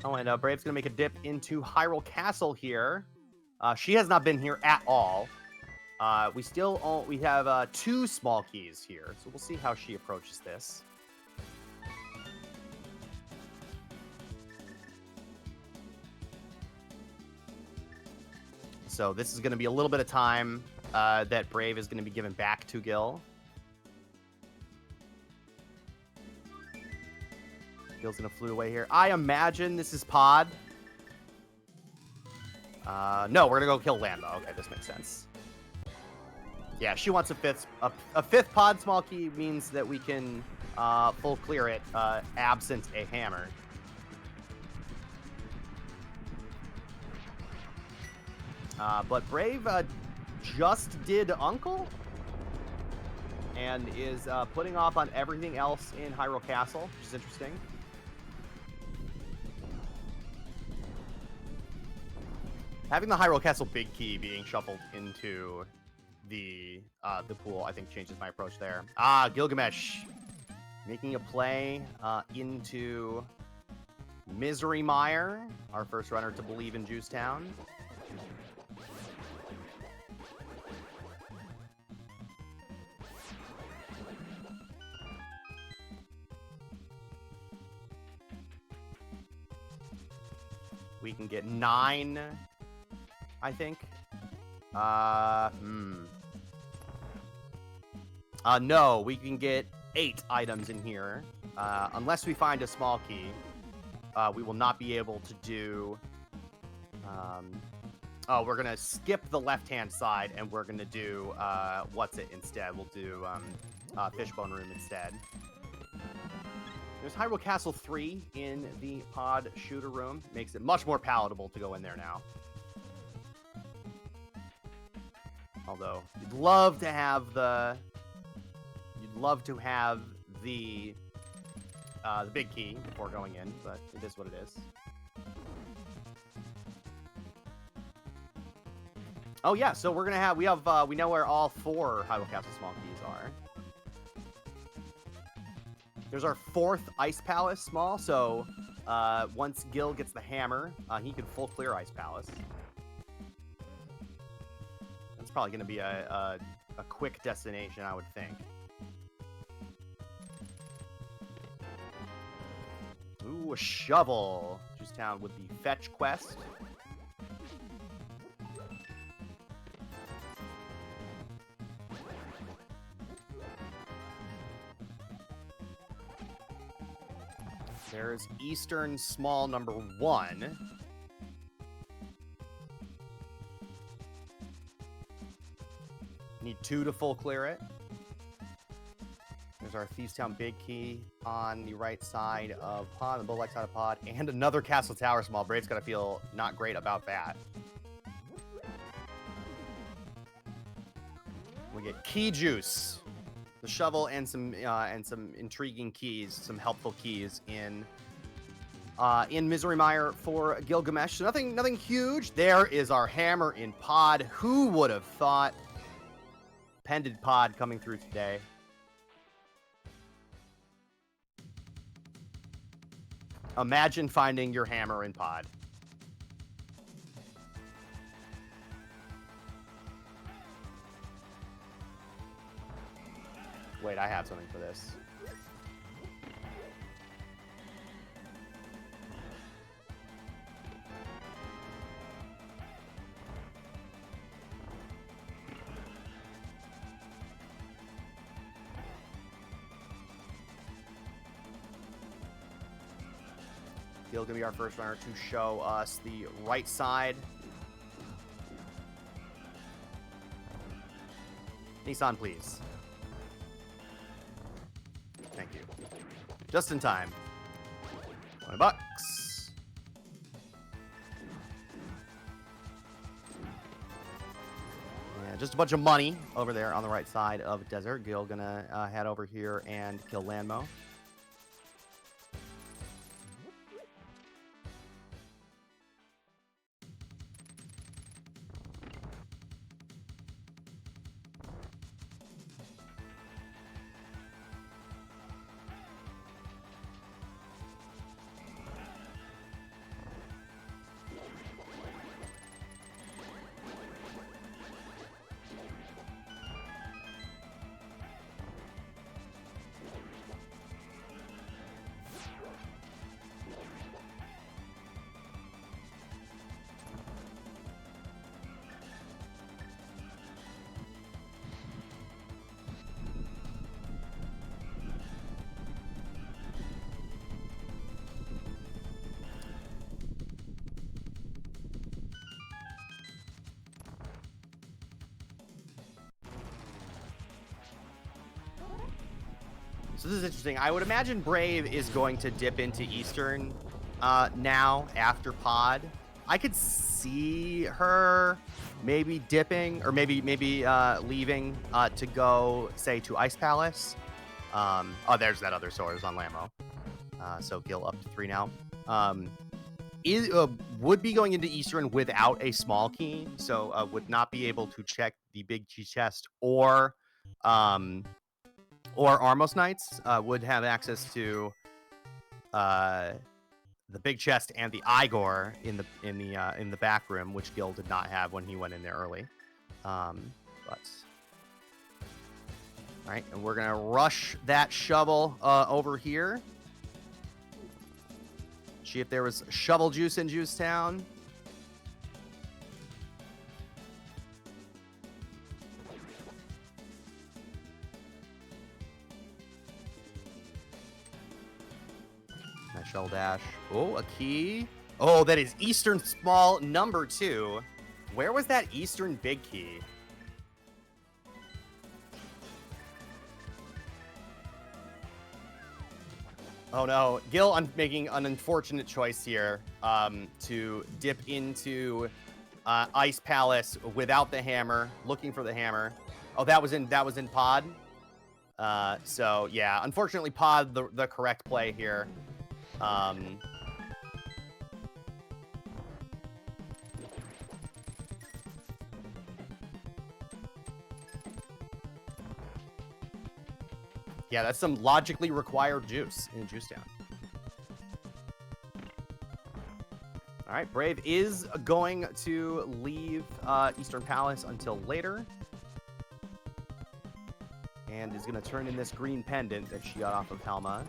Oh, and Brave's going to make a dip into Hyrule Castle here. She has not been here at all. We have 2 small keys here, so we'll see how she approaches this. So this is going to be a little bit of time that Brave is going to be given back to Gil. Gil's going to flute away here. I imagine this is Pod. No, we're going to go kill Lamba. Okay, this makes sense. Yeah, she wants a fifth Pod small key means that we can full clear it absent a hammer. But Brave just did Uncle and is putting off on everything else in Hyrule Castle, which is interesting. Having the Hyrule Castle big key being shuffled into the pool, I think, changes my approach there. Gylgamesh making a play into Misery Mire, our first runner to believe in Juice Town. We can get 9, I think. No, we can get 8 items in here. Unless we find a small key, we will not be able to do... we're going to skip the left-hand side, and we're going to do... what's it instead? We'll do Fishbone Room instead. There's Hyrule Castle 3 in the pod shooter room. Makes it much more palatable to go in there now. Although, you'd love to have the big key before going in, but it is what it is. Oh yeah, so we're gonna have we know where all 4 Hyrule Castle small keys are. There's our 4th Ice Palace small, so once Gil gets the hammer, he can full clear Ice Palace. That's probably going to be a quick destination, I would think. Ooh, a shovel. Juice Town with the fetch quest. There's Eastern Small number 1. Need 2 to full clear it. There's our Thieves Town big key on the right side of Pod, the bull-like side of Pod, and another Castle Tower small. Brave's got to feel not great about that. We get Key Juice. The shovel and some intriguing keys, some helpful keys in Misery Mire for Gilgamesh. So nothing huge. There is our hammer in Pod. Who would have thought? Pended Pod coming through today. Imagine finding your hammer in Pod. Wait, I have something for this. Gil gonna be our first runner to show us the right side. Nissan, please. Thank you. Just in time. $20. Yeah, just a bunch of money over there on the right side of Desert. Gil gonna head over here and kill Landmo. So this is interesting. I would imagine Brave is going to dip into Eastern now after Pod. I could see her maybe dipping or maybe leaving to go, say, to Ice Palace. Oh, there's that other source on Lammo. So Gil up to 3 now. Would be going into Eastern without a small key, so would not be able to check the big key chest or Armos Knights. Would have access to the big chest and the Igor in the back room, which Gil did not have when he went in there early. But all right, and we're gonna rush that shovel over here. See if there was shovel juice in Juice Town. Nice shovel dash. Oh, a key. Oh, that is Eastern Small number 2. Where was that Eastern Big Key? Oh no, Gil, I'm making an unfortunate choice here to dip into Ice Palace without the hammer, looking for the hammer. Oh, that was in Pod. So yeah, unfortunately, Pod the correct play here. Yeah, that's some logically required juice in Juice Town. All right, Brave is going to leave Eastern Palace until later. And is going to turn in this green pendant that she got off of Helma.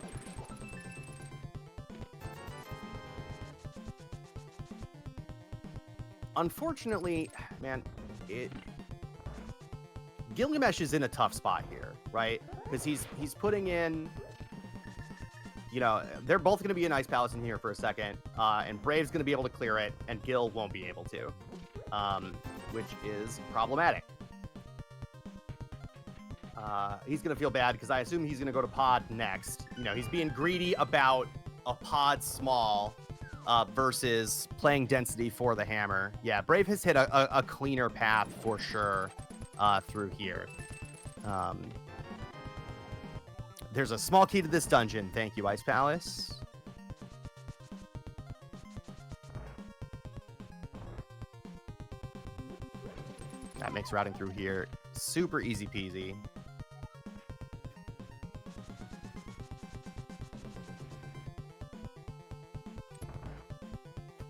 Unfortunately, man, Gylgamesh is in a tough spot here, right? Because he's putting in, you know, they're both going to be in Ice Palace in here for a second, and Brave's going to be able to clear it, and Gil won't be able to, which is problematic. He's going to feel bad because I assume he's going to go to Pod next. You know, he's being greedy about a Pod small versus playing density for the hammer. Yeah, Brave has hit a cleaner path for sure through here. There's a small key to this dungeon. Thank you, Ice Palace. That makes routing through here super easy peasy.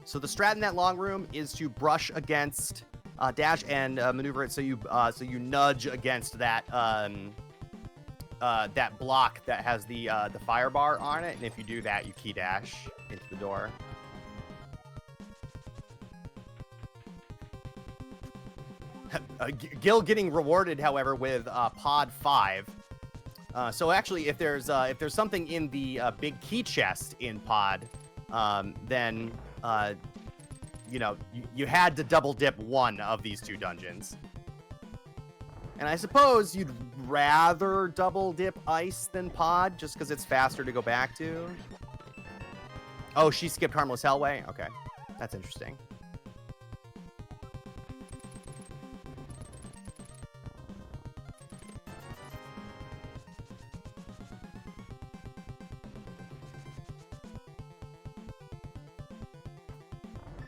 So the strat in that long room is to brush against dash and maneuver it so you nudge against that that block that has the fire bar on it, and if you do that, you key dash into the door. Gil getting rewarded, however, with pod 5. So actually, if there's something in the big key chest in pod, then you know you had to double dip one of these 2 dungeons. And I suppose you'd rather double dip ice than pod, just because it's faster to go back to. Oh, she skipped Harmless Hellway? Okay, that's interesting.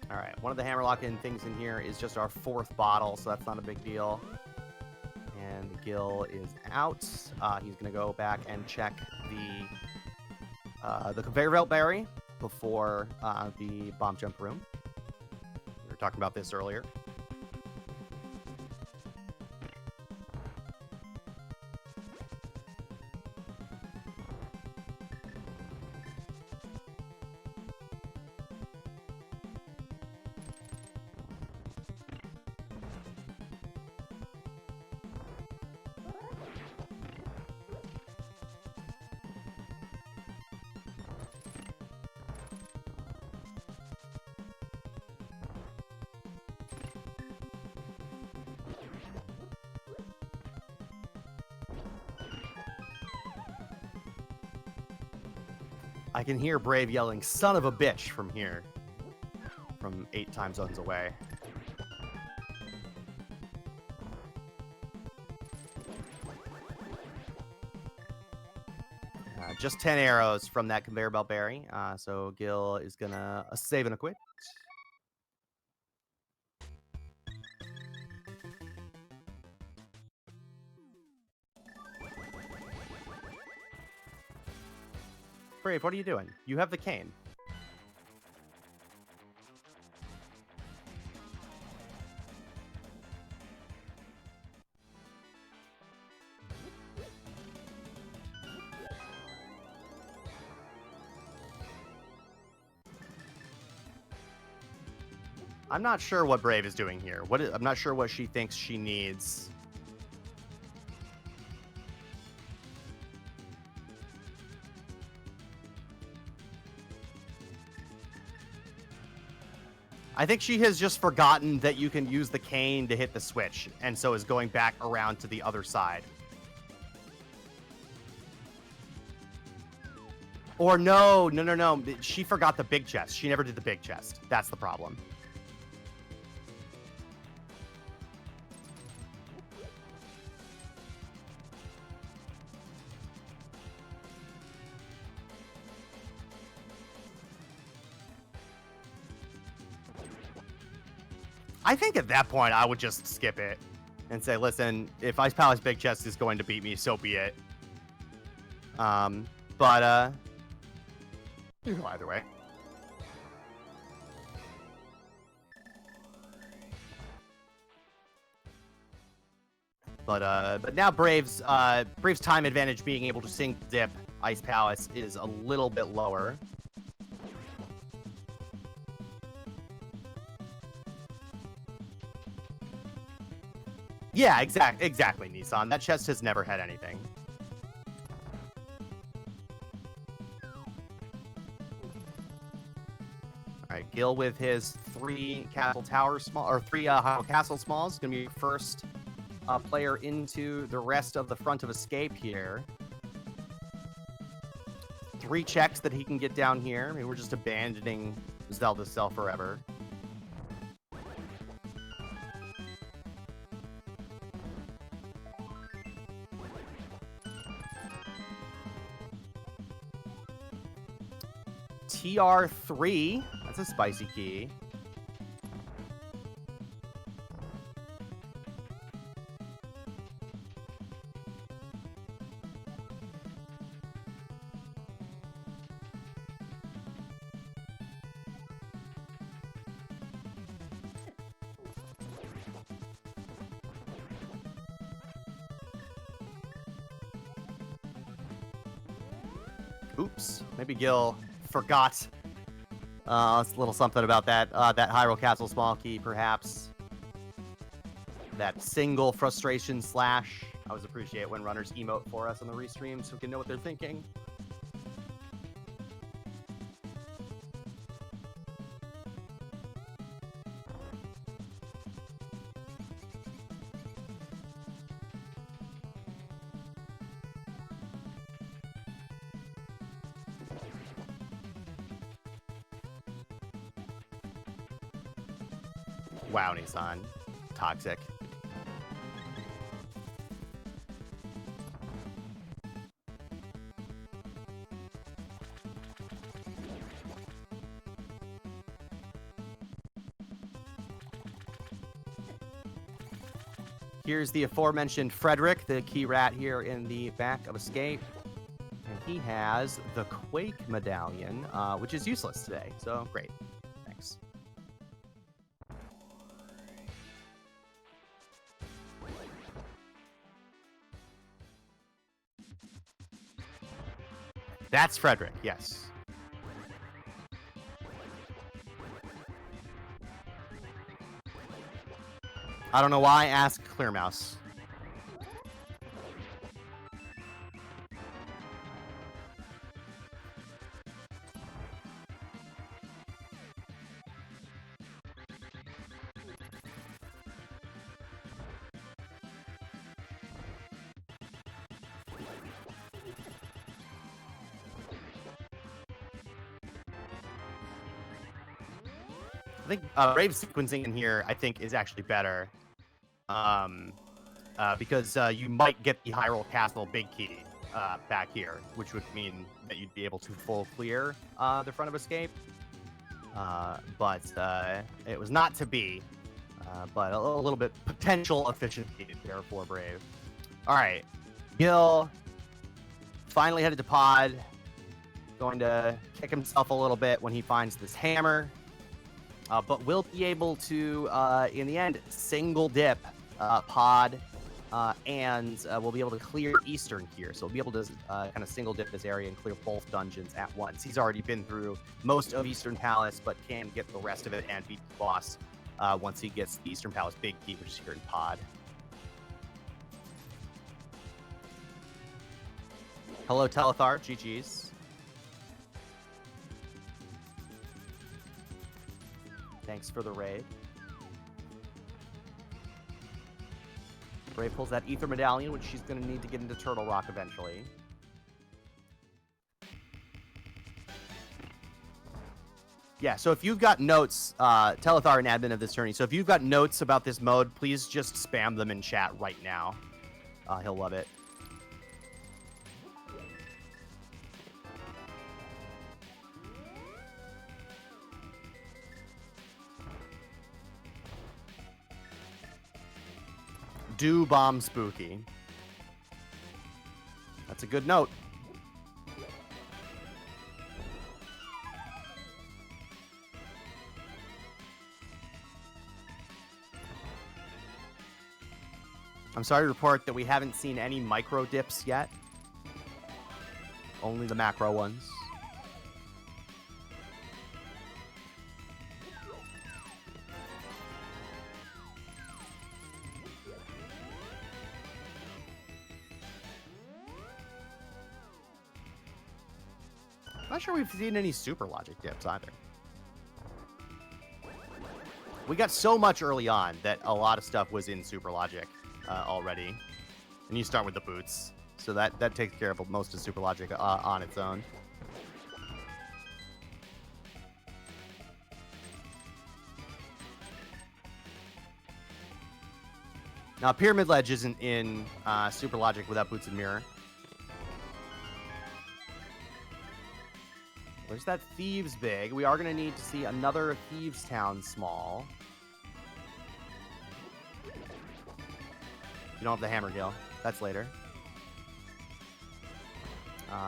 All right, one of the hammerlock-in things in here is just our 4th bottle, so that's not a big deal. And Gil is out. He's gonna go back and check the conveyor belt berry before the bomb jump room. We were talking about this earlier. I can hear Brave yelling, "Son of a bitch," from here. From 8 time zones away. Just 10 arrows from that conveyor belt berry. So Gil is gonna save and a quit. Brave, what are you doing? You have the cane. I'm not sure what Brave is doing here. I'm not sure what she thinks she needs. I think she has just forgotten that you can use the cane to hit the switch, and so is going back around to the other side. Or no. She forgot the big chest. She never did the big chest. That's the problem. I think at that point, I would just skip it and say, listen, if Ice Palace Big Chest is going to beat me, so be it. But you go either way. But now Brave's time advantage being able to sync dip Ice Palace is a little bit lower. Yeah, exactly, Nissan. That chest has never had anything. All right, Gil with his 3 castle tower small or 3 castle smalls is gonna be your first player into the rest of the front of escape here. 3 checks that he can get down here. Maybe we're just abandoning Zelda's Cell forever. TR3, that's a spicy key. Oops, maybe Gil forgot a little something about that. That Hyrule Castle small key, perhaps. That single frustration slash. I always appreciate when runners emote for us on the restream so we can know what they're thinking. Wow, Nissan. Toxic. Here's the aforementioned Frederick, the key rat here in the back of Escape. And he has the Quake medallion, which is useless today. So, great. Thanks. That's Frederick, yes. I don't know why, ask Clearmouse. I think Brave sequencing in here, I think, is actually better. Because you might get the Hyrule Castle big key back here, which would mean that you'd be able to full clear the front of Escape. But it was not to be. But a little bit potential efficiency there for Brave. All right. Gil finally headed to Pod. Going to kick himself a little bit when he finds this hammer. But will be able to, in the end, single dip Pod, and we'll be able to clear Eastern here. So we'll be able to kind of single dip this area and clear both dungeons at once. He's already been through most of Eastern Palace, but can get the rest of it and beat the boss once he gets the Eastern Palace big key, which is here in Pod. Hello, Telethar. GG's. Thanks for the raid. Brave pulls that Ether Medallion, which she's going to need to get into Turtle Rock eventually. Yeah, so if you've got notes, Telethar and admin of this tourney, so if you've got notes about this mode, please just spam them in chat right now. He'll love it. Do bomb Spooky. That's a good note. I'm sorry to report that we haven't seen any micro dips yet. Only the macro ones. Not sure we've seen any super logic dips either. We got so much early on that a lot of stuff was in super logic already. And you start with the boots. So that takes care of most of super logic on its own. Now, Pyramid Ledge isn't in super logic without boots and mirror. Where's that Thieves big? We are going to need to see another Thieves Town small. You don't have the Hammer Gil. That's later.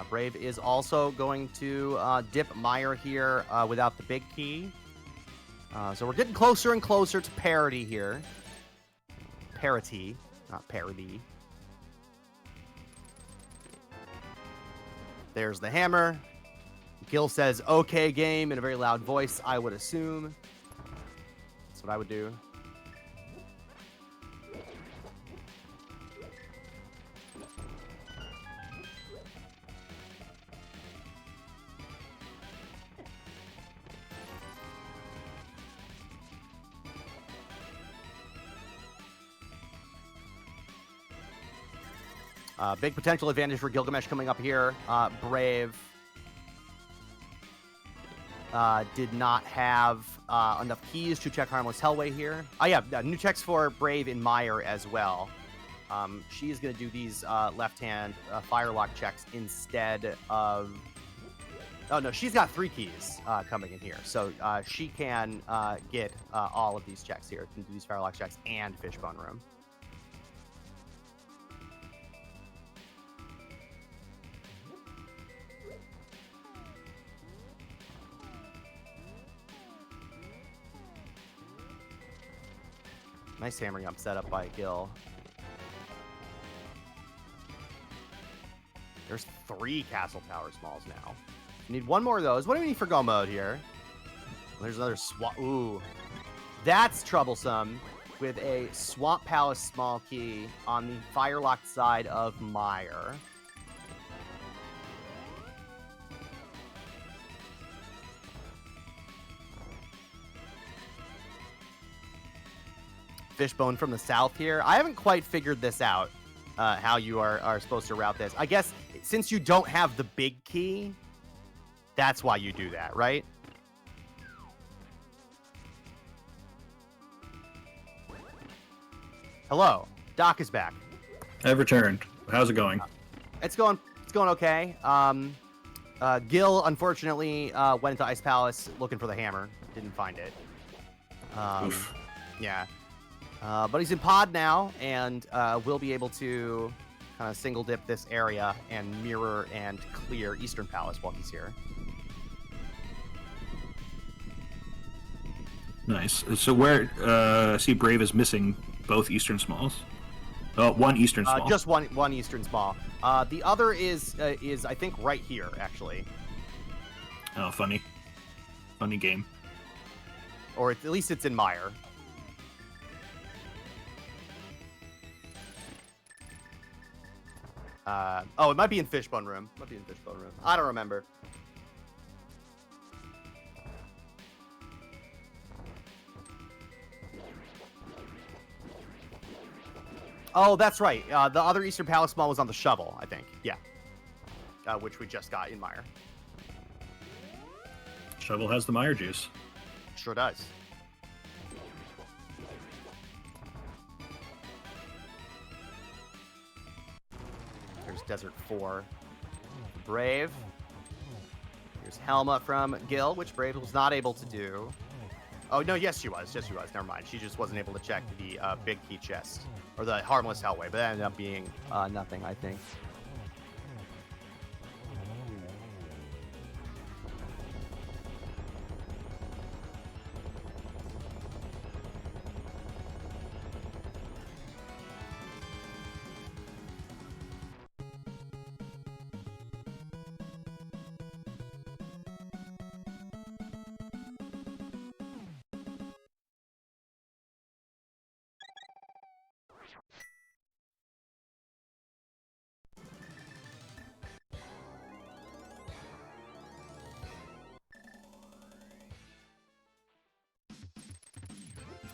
Brave is also going to dip Meyer here without the big key. So we're getting closer and closer to parity here. Parity, not parody. There's the hammer. Gil says, okay, game, in a very loud voice, I would assume. That's what I would do. Big potential advantage for Gylgamesh coming up here. Brave did not have enough keys to check Harmless Hellway here. Yeah, new checks for Brave in Meyer as well. She's going to do these left-hand Firelock checks instead of... Oh, no, she's got 3 keys coming in here. So she can get all of these checks here. Can do these Firelock checks and Fishbone Room. Nice hammering up setup by Gil. There's 3 Castle Tower Smalls now. You need 1 more of those. What do we need for go mode here? There's another swamp. Ooh. That's troublesome with a Swamp Palace small key on the Firelocked side of Meyer. Fishbone from the south here. I haven't quite figured this out, how you are supposed to route this. I guess since you don't have the big key, that's why you do that, right? Hello, Doc is back. I've returned. How's it going? It's going okay. Gil unfortunately went into Ice Palace looking for the hammer. Didn't find it. Oof. Yeah. But he's in pod now, and we'll be able to kind of single dip this area and mirror and clear Eastern Palace while he's here. Nice. So where I see Brave is missing both Eastern Smalls. Oh, 1 Eastern Small. Just one Eastern Small. The other is I think right here actually. Oh, funny. Funny game. Or at least it's in Meyer. Oh, it might be in Fishbone Room. I don't remember. Oh, that's right. The other Eastern Palace Small was on the shovel, I think. Yeah. Which we just got in Meyer. Shovel has the Meyer juice. Sure does. There's Desert 4. Brave. Here's Helma from Gil, which Brave was not able to do. Oh, no, yes, she was. Never mind. She just wasn't able to check the big key chest. Or the Harmless Hellway, but that ended up being nothing, I think.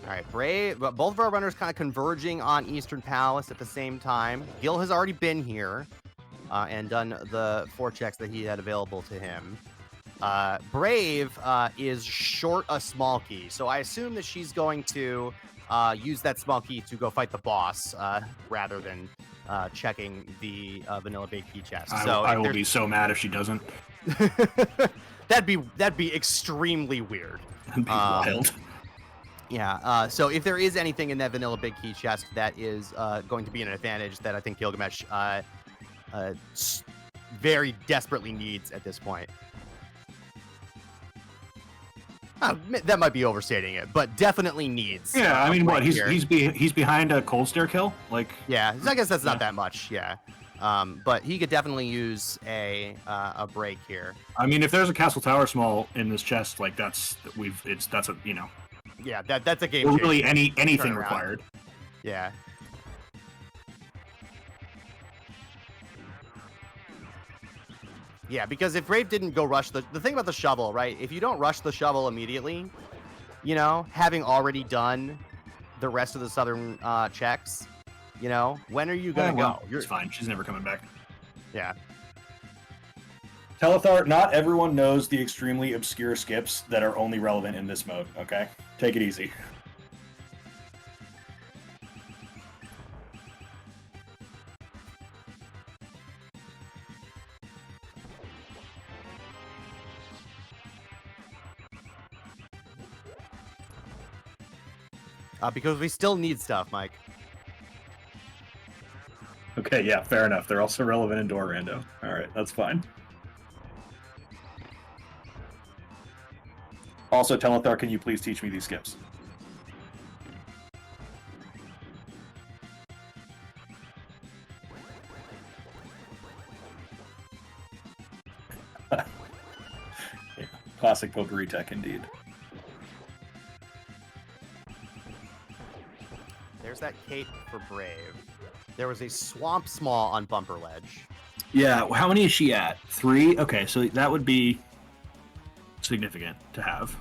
All right, Brave, but both of our runners kind of converging on Eastern Palace at the same time. Gil has already been here and done the 4 checks that he had available to him. Brave is short a small key, so I assume that she's going to use that small key to go fight the boss rather than checking the vanilla big key chest. I will be so mad if she doesn't. that'd be extremely weird. That'd be wild. Yeah, so if there is anything in that vanilla big key chest that is going to be an advantage that I think Gylgamesh very desperately needs at this point. That might be overstating it, but definitely needs. Yeah, I mean, what? He's behind a cold stair kill? Like. Yeah, I guess that's not that much. Yeah. But he could definitely use a break here. I mean, if there's a castle tower small in this chest, like that's a Yeah, that's a game or changer. really anything Turnaround. required. Yeah. Yeah, because if Brave didn't go rush the thing about the shovel, right? If you don't rush the shovel immediately, you know, having already done the rest of the southern checks, you know, when are you gonna go? It's fine. She's never coming back. Yeah. Telethar, not everyone knows the extremely obscure skips that are only relevant in this mode, okay? Take it easy. Because we still need stuff, Mike. Okay, yeah, fair enough. They're also relevant in Door Rando. Alright, that's fine. Also, Telethar, can you please teach me these skips? Yeah, classic potpourri tech, indeed. There's that cape for Brave. There was a swamp small on Bumper Ledge. Yeah, how many is she at? 3? Okay, so that would be significant to have.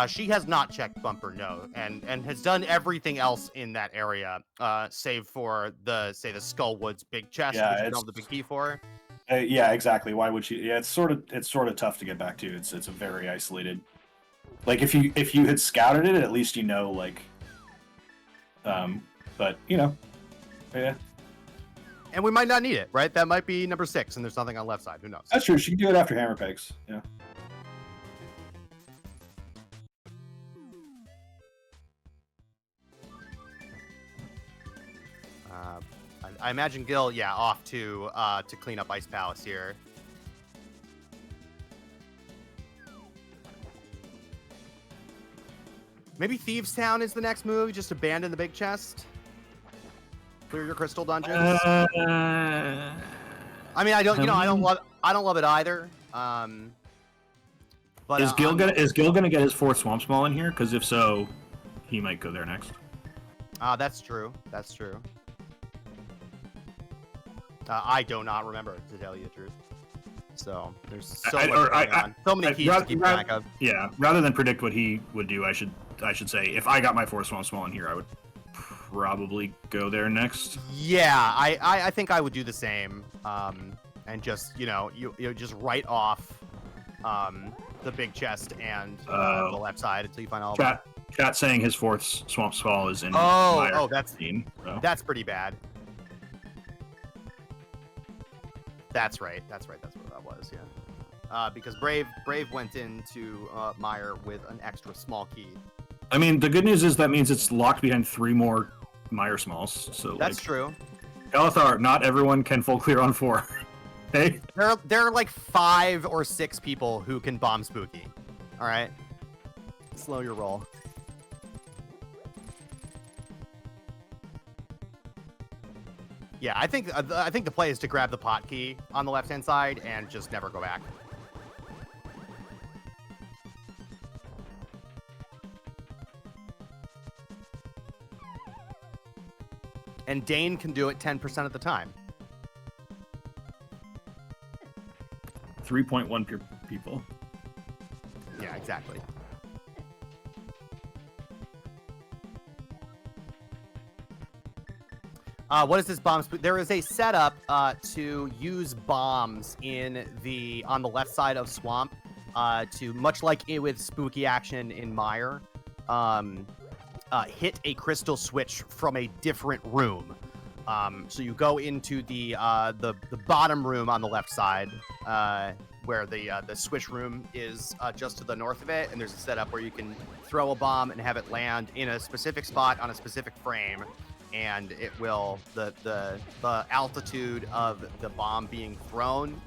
She has not checked Bumper, no, and has done everything else in that area, save for the Skull Woods big chest, Yeah, which you it's- don't have the big key for. Yeah, exactly. Why would she? Yeah, it's sort of tough to get back to. It's a very isolated. Like if you had scouted it, at least you know like. But you know, yeah, And we might not need it, right? That might be number 6, and there's nothing on left side. Who knows? that's true. She can do it after hammer pegs. Yeah. I imagine Gil, yeah, off to clean up Ice Palace here. Maybe Thieves Town is the next move. Just abandon the big chest. Clear your crystal dungeons. I mean, I don't love it either. But Is Gil gonna get his 4th swamp small in here? Because if so, he might go there next. That's true. That's true. I do not remember, to tell you the truth. So there's so much going on. So many keys to keep track of. Yeah, rather than predict what he would do, I should say if I got my 4th swamp small in here, I would probably go there next. Yeah, I think I would do the same. And just you just write off the big chest and the left side until you find all of them. Chat saying his 4th swamp small is in. That's pretty bad. That's right. That's what that was. Yeah. Because Brave went into Meyer with an extra small key. I mean, the good news is that means it's locked behind 3 more Meyer smalls. So that's true. Elithar, not everyone can full clear on 4. Hey. There are like 5 or 6 people who can bomb Spooky. All right. Slow your roll. Yeah, I think the play is to grab the pot key on the left-hand side and just never go back. And Dane can do it 10% of the time. 3.1 people. Yeah, exactly. What is this bomb? There is a setup to use bombs on the left side of Swamp, to much like it with Spooky action in Mire, hit a crystal switch from a different room. So you go into the bottom room on the left side, where the switch room is just to the north of it, and there's a setup where you can throw a bomb and have it land in a specific spot on a specific frame. and it will the altitude of the bomb being thrown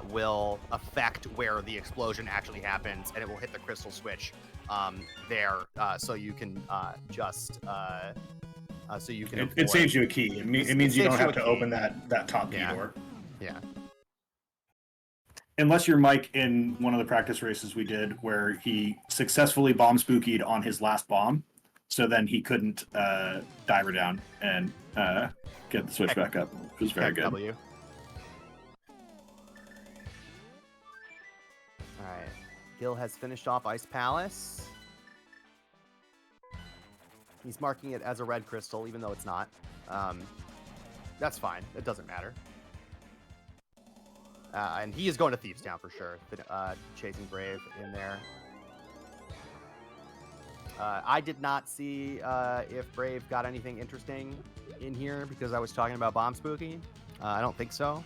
will affect where the explosion actually happens, and it will hit the crystal switch there, so you can It saves you a key. It means you don't have to key. open that top key door. Yeah. Unless you're Mike in one of the practice races we did where he successfully bomb spookied on his last bomb, so then he couldn't diver down and get the switch back up, which was very good. W. All right. Gil has finished off Ice Palace. He's marking it as a red crystal, even though it's not. That's fine. It doesn't matter. And he is going to Thieves Town for sure. Chasing Brave in there. I did not see if Brave got anything interesting in here because I was talking about Bomb Spooky. I don't think so.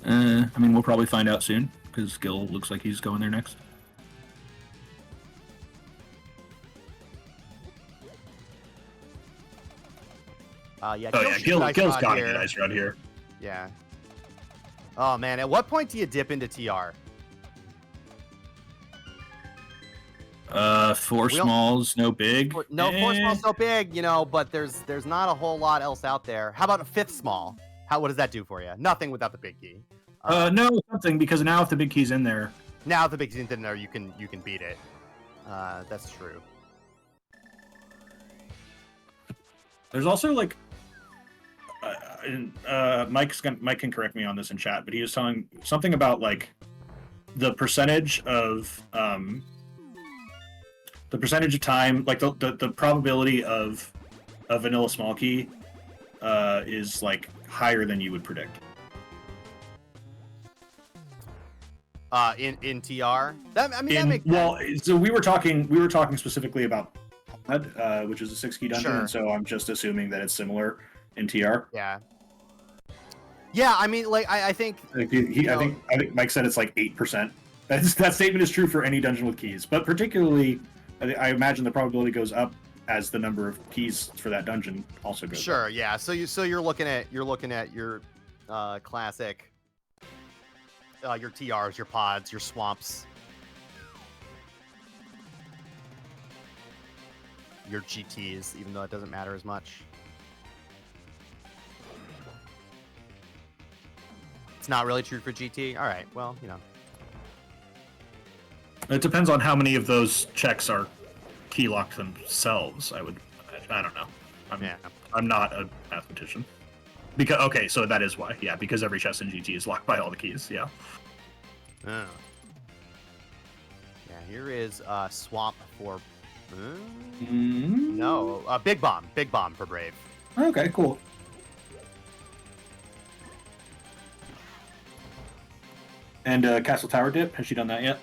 I mean, we'll probably find out soon because Gil looks like he's going there next. Yeah. Gil's got to get ice around here. Yeah. Oh man, at what point do you dip into TR? Four smalls, no big. Four smalls, no big, but there's not a whole lot else out there. How about a fifth small? What does that do for you? Nothing without the big key. No, something, because now if the big key's in there. Now if the big key's in there, you can beat it. That's true. There's also like Mike can correct me on this in chat, but he was telling something about like the percentage of time, like the probability of a vanilla small key is like higher than you would predict. In TR, that makes sense. So we were talking specifically about which is a 6-key dungeon, Sure. so I'm just assuming that it's similar in TR. Yeah. Yeah, I mean, like I think I think Mike said it's like 8%. That statement is true for any dungeon with keys, but particularly, I imagine the probability goes up as the number of keys for that dungeon also goes up. Sure, yeah. So you're looking at your classic, your TRs, your pods, your swamps, your GTs, even though it doesn't matter as much. It's not really true for GT. All right, well, It depends on how many of those checks are key locked themselves. I don't know. I'm not a mathematician. So that is why. Yeah, because every chest in GT is locked by all the keys. Yeah. Oh. Yeah, here is swamp for. No, big bomb for Brave. Okay, cool. And Castle Tower dip, has she done that yet?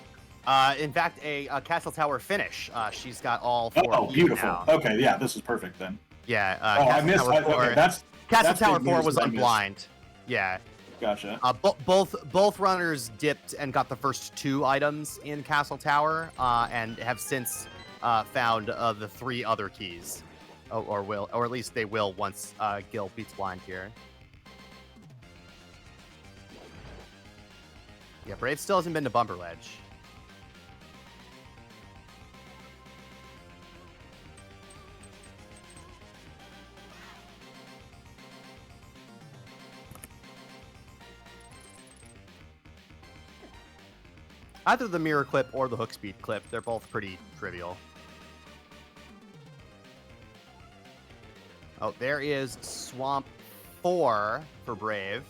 In fact, a Castle Tower finish. She's got all 4. Oh, beautiful. Now. Okay, yeah, this is perfect then. Yeah. I missed. Okay, Castle that's Tower big 4 news was that I on missed. blind. Yeah. Gotcha. Both runners dipped and got the first 2 items in Castle Tower, and have since found the 3 other keys, or at least they will once Gil beats blind here. Yeah, Brave still hasn't been to Bumper Ledge. Either the mirror clip or the hook speed clip, they're both pretty trivial. Oh, there is Swamp 4 for Brave.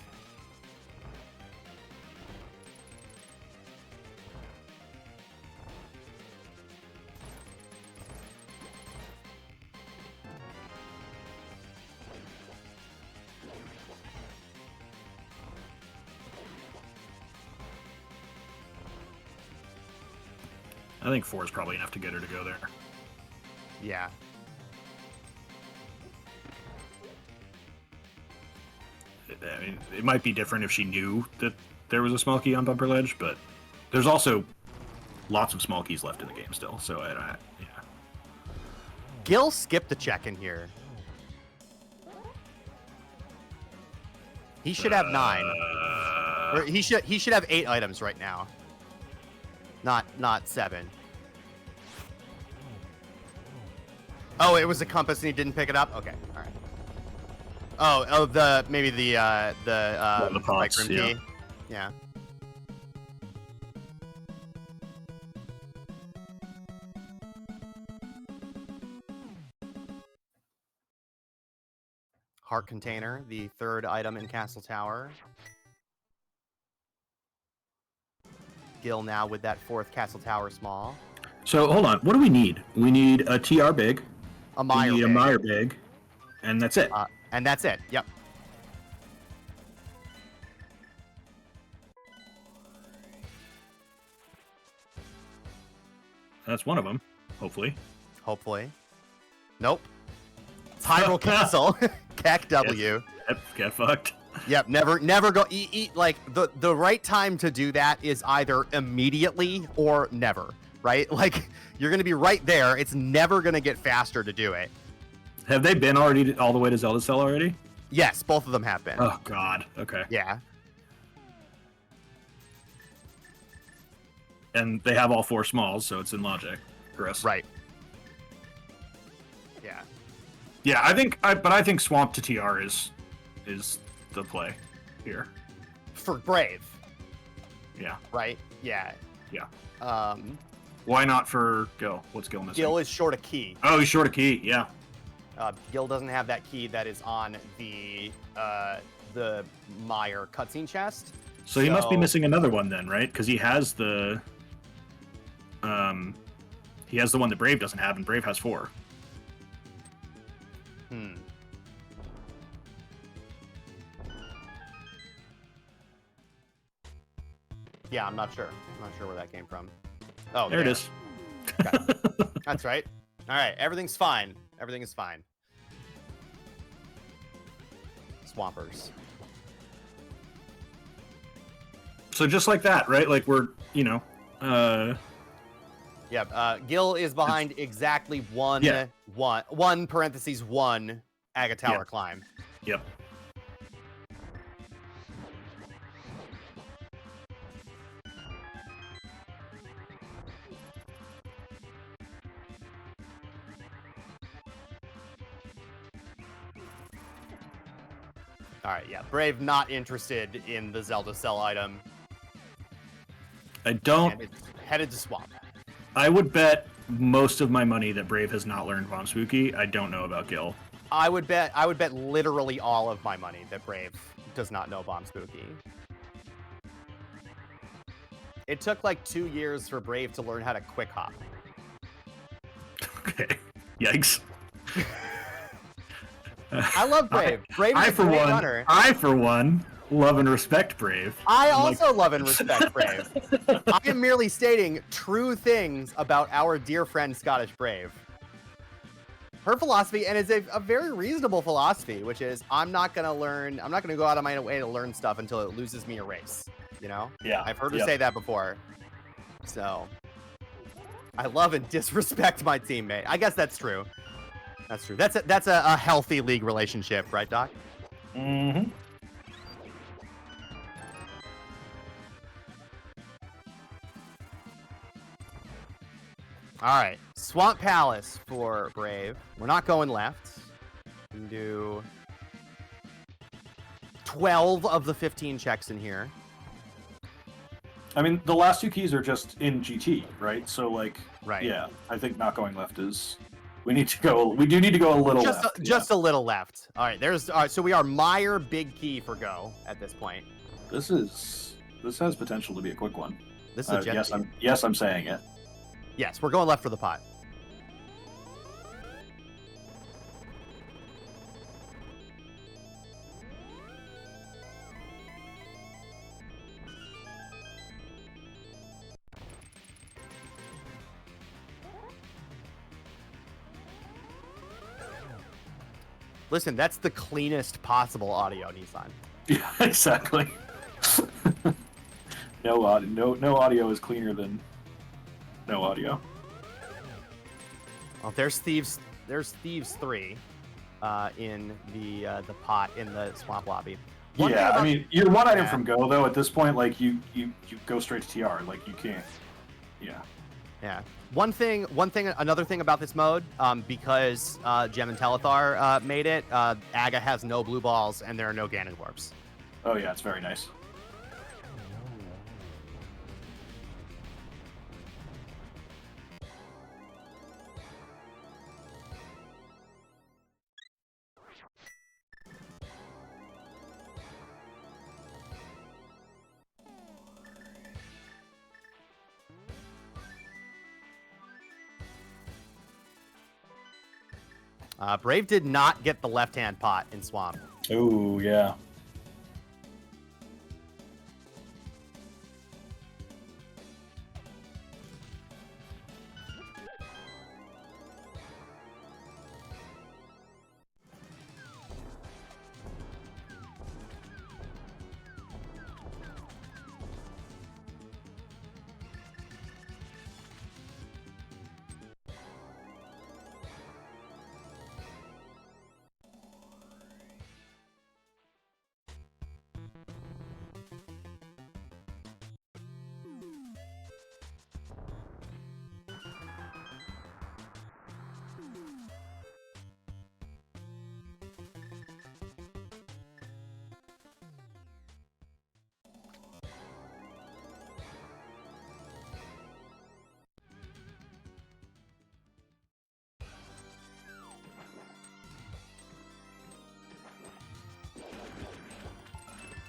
I think 4 is probably enough to get her to go there. Yeah. I mean, it might be different if she knew that there was a small key on Bumper Ledge, but there's also lots of small keys left in the game still, so yeah. Gil skipped a check in here. He should have 9. Or he should have 8 items right now. Not 7. Oh, it was a compass and he didn't pick it up? Okay, alright. Oh, maybe the pots, spike room yeah. key. Yeah. Heart container, the 3rd item in Castle Tower. Gil now with that 4th Castle Tower small. So hold on, what do we need? We need a TR big. A Meyer we need big. a Meyer big, and that's it. And that's it. Yep. That's one of them, hopefully. Hopefully. Nope. Hyrule Castle. Keck W. Yep, get fucked. Yep, never go eat like the right time to do that is either immediately or never, right? Like you're going to be right there. It's never going to get faster to do it. Have they been already all the way to Zelda Cell already? Yes, both of them have been. Oh god. Okay. Yeah. And they have all 4 smalls, so it's in logic. Gross. Right. Yeah. Yeah, I think Swamp to TR is the play here. For Brave, Yeah. right? Yeah. Yeah. Why not for Gil? What's Gil missing? Gil is short a key. Oh, he's short a key. Yeah. Gil doesn't have that key that is on the Meyer cutscene chest. So he must be missing another one then, right? Because he has the one that Brave doesn't have, and Brave has 4. Yeah, I'm not sure. I'm not sure where that came from. Oh, There it is. Okay. That's right. All right, everything's fine. Everything is fine. Swampers. So just like that, right? Like we're, Yeah, Gil is behind exactly one parentheses 1 Aga Tower climb. Yep. All right, yeah. Brave not interested in the Zelda Cell item. I don't. And it's headed to Swamp. I would bet most of my money that Brave has not learned Bomb Spooky. I don't know about Gil. I would bet literally all of my money that Brave does not know Bomb Spooky. It took like 2 years for Brave to learn how to quick hop. Okay. Yikes. I love Brave. Brave is a great runner. I, for one, love and respect Brave. I also love and respect Brave. I am merely stating true things about our dear friend Scottish Brave. Her philosophy, and it's a very reasonable philosophy, which is I'm not going to go out of my way to learn stuff until it loses me a race. You know? Yeah. I've heard her say that before. So, I love and disrespect my teammate. I guess that's true. That's true. That's a healthy league relationship, right, Doc? Mm-hmm. All right, Swamp Palace for Brave. We're not going left. We can do 12 of the 15 checks in here. I mean, the last 2 keys are just in GT, right? So, like, Right. yeah, I think not going left is... We do need to go a little left. Just a little left. All right, so we are Meyer big key for go at this point. This has potential to be a quick one. This is a gem key. I'm saying it. Yes, we're going left for the pot. Listen, that's the cleanest possible audio, Nissan. Yeah, exactly. No audio is cleaner than no audio. Oh, there's Thieves there's Thieves 3 in the pot in the swamp lobby. One thing Yeah, about- I mean, you're one item Yeah. from go though. At this point, like you go straight to TR. Like you can't. Yeah. Yeah. Another thing about this mode, because Gem and Telethar made it, Aga has no blue balls and there are no Ganon warps. Oh yeah, it's very nice. Brave did not get the left-hand pot in Swamp. Oh yeah.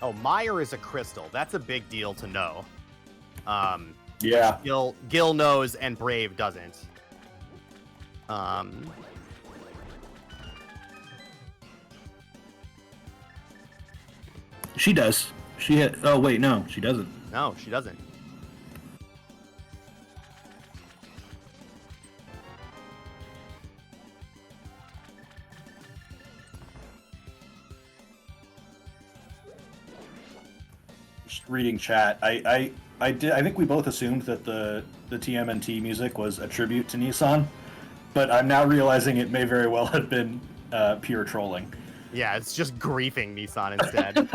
Oh, Meyer is a crystal. That's a big deal to know. Yeah. Gil knows and Brave doesn't. She does. She had. Oh wait, no, she doesn't. No, she doesn't. Just reading chat. I think we both assumed that the TMNT music was a tribute to Nissan, but I'm now realizing it may very well have been pure trolling. Yeah, it's just griefing Nissan instead.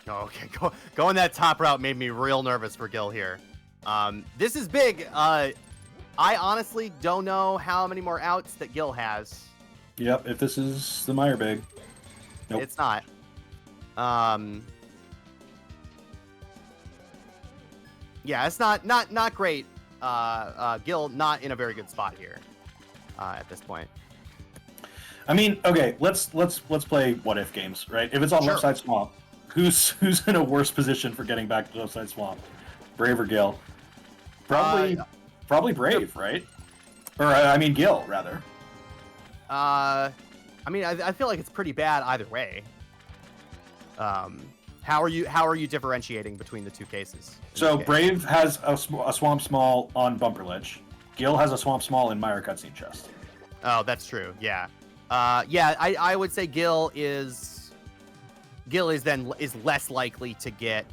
Oh, okay, going that top route made me real nervous for Gil here. This is big. I honestly don't know how many more outs that Gil has. Yep, if this is the Meyer big. Nope. It's not. Yeah, it's not great. Gil not in a very good spot here at this point. I mean, okay, let's play what if games, right? If it's on Sure. left side swamp, who's in a worse position for getting back to left side swamp? Brave or Gil? Probably Brave, right? Or I mean Gil rather. I mean, I feel like it's pretty bad either way. How are you differentiating between the two cases? in So this case? Brave has a swamp small on Bumper Ledge. Gil has a swamp small in Meyer cutscene chest. Oh, that's true. Yeah. I would say Gil is less likely to get.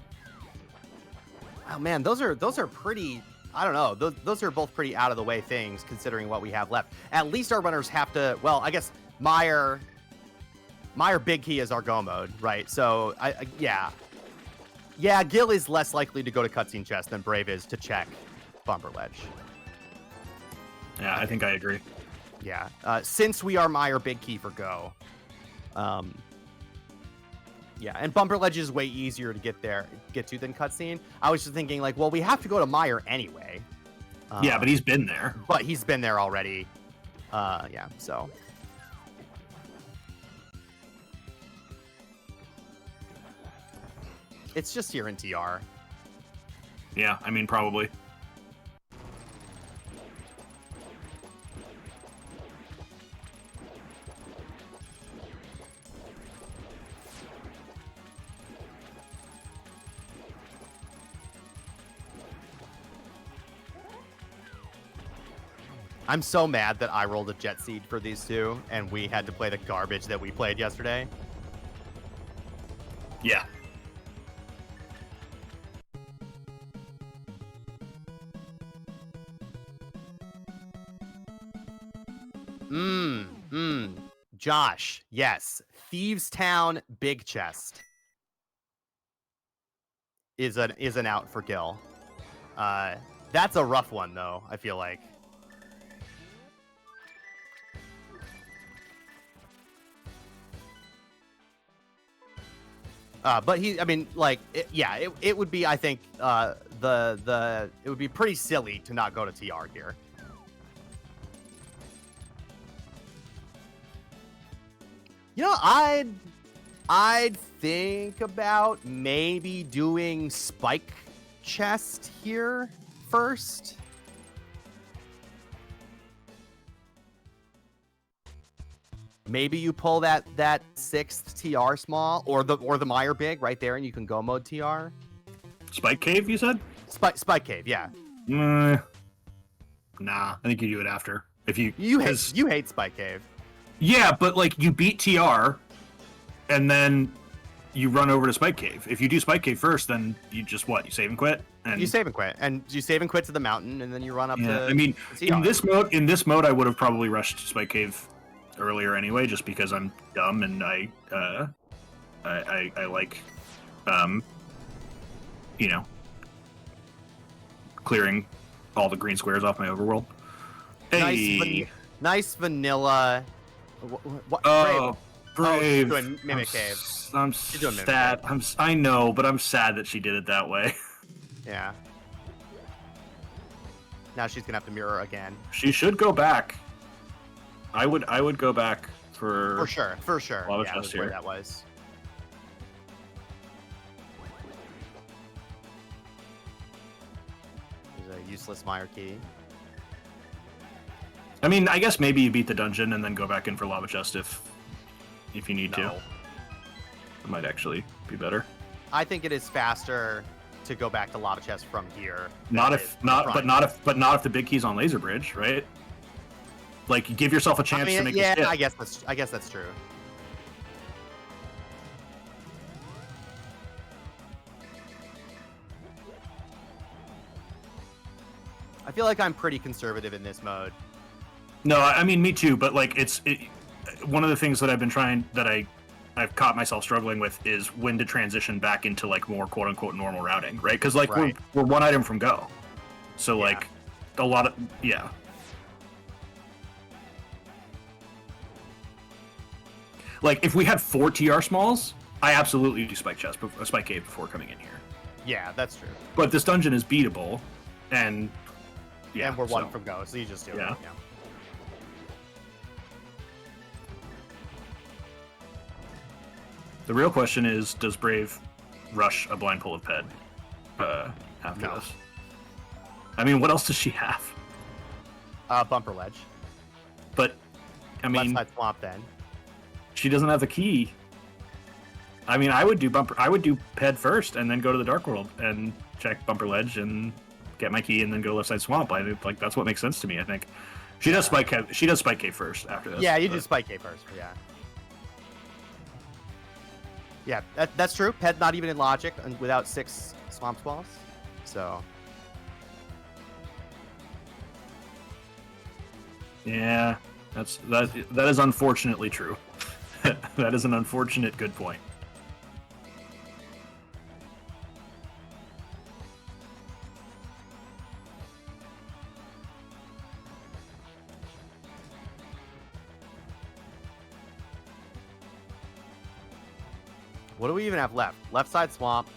Oh man, those are pretty. I don't know. Those are both pretty out of the way things considering what we have left. At least our runners have to. Well, I guess Meyer big key is our go mode, right? So yeah. Gil is less likely to go to cutscene chest than Brave is to check Bumper Ledge. Yeah, I think I agree. Yeah, since we are Meyer big key for go. Yeah, and Bumper Ledge is way easier to get to than cutscene. I was just thinking like, well, we have to go to Meyer anyway. Yeah, but he's been there. But he's been there already. Yeah, so. It's just here in TR. Yeah, I mean probably. I'm so mad that I rolled a Jet Seed for these two, and we had to play the garbage that we played yesterday. Yeah. Josh, yes. Thieves Town Big Chest is an out for Gil. That's a rough one though, I feel like. But I mean, like, it would be, I think, it would be pretty silly to not go to TR here. You know, I'd think about maybe doing Spike Chest here first. Maybe you pull that 6th TR small or the Meyer big right there, and you can go mode TR. Spike Cave, you said? Spike Cave, yeah. Nah, I think you do it after. If you hate Spike Cave. Yeah, but like you beat TR, and then you run over to Spike Cave. If you do Spike Cave first, then you just you save and quit. And you save and quit, and you save and quit to the mountain, and then you run up to. I mean, TR. in this mode, I would have probably rushed Spike Cave earlier anyway, just because I'm dumb and I like, clearing all the green squares off my overworld. Hey, nice vanilla. Brave. She's doing Mimic Cave. I'm sad. I know, but I'm sad that she did it that way. Yeah. Now she's gonna have to mirror again. She should go back. I would go back for sure. Lava Yeah, chest where here. that was. There's a useless Meyer key. I mean, I guess maybe you beat the dungeon and then go back in for lava chest if you need to. It might actually be better. I think it is faster to go back to lava chest from here. Not if the big key's on laser bridge, right? Like, you give yourself a chance to make a skip. I guess that's true. I feel like I'm pretty conservative in this mode. No, I mean, me too, but like one of the things that I've caught myself struggling with is when to transition back into like more quote unquote normal routing, right? Because like we're one item from go. So like a lot of like if we had 4 TR smalls, I absolutely do Spike Cave before coming in here. Yeah, that's true. But this dungeon is beatable, and and we're one from go, so you just do it. Yeah. The real question is, does Brave rush a blind pull of Ped after this? I mean, what else does she have? Bumper ledge. But, I mean... Left side swamp then. She doesn't have the key. I mean, I would do Ped first, and then go to the Dark World, and check bumper ledge, and get my key, and then go left side swamp. Like, that's what makes sense to me, I think. She does Spike Cave first after this. Yeah, you do Spike Cave first, yeah. Yeah, that's true. Ped not even in logic and without 6 swamp squalls. So. Yeah, that is unfortunately true. That is an unfortunate good point. What do we even have left? Left side swamp.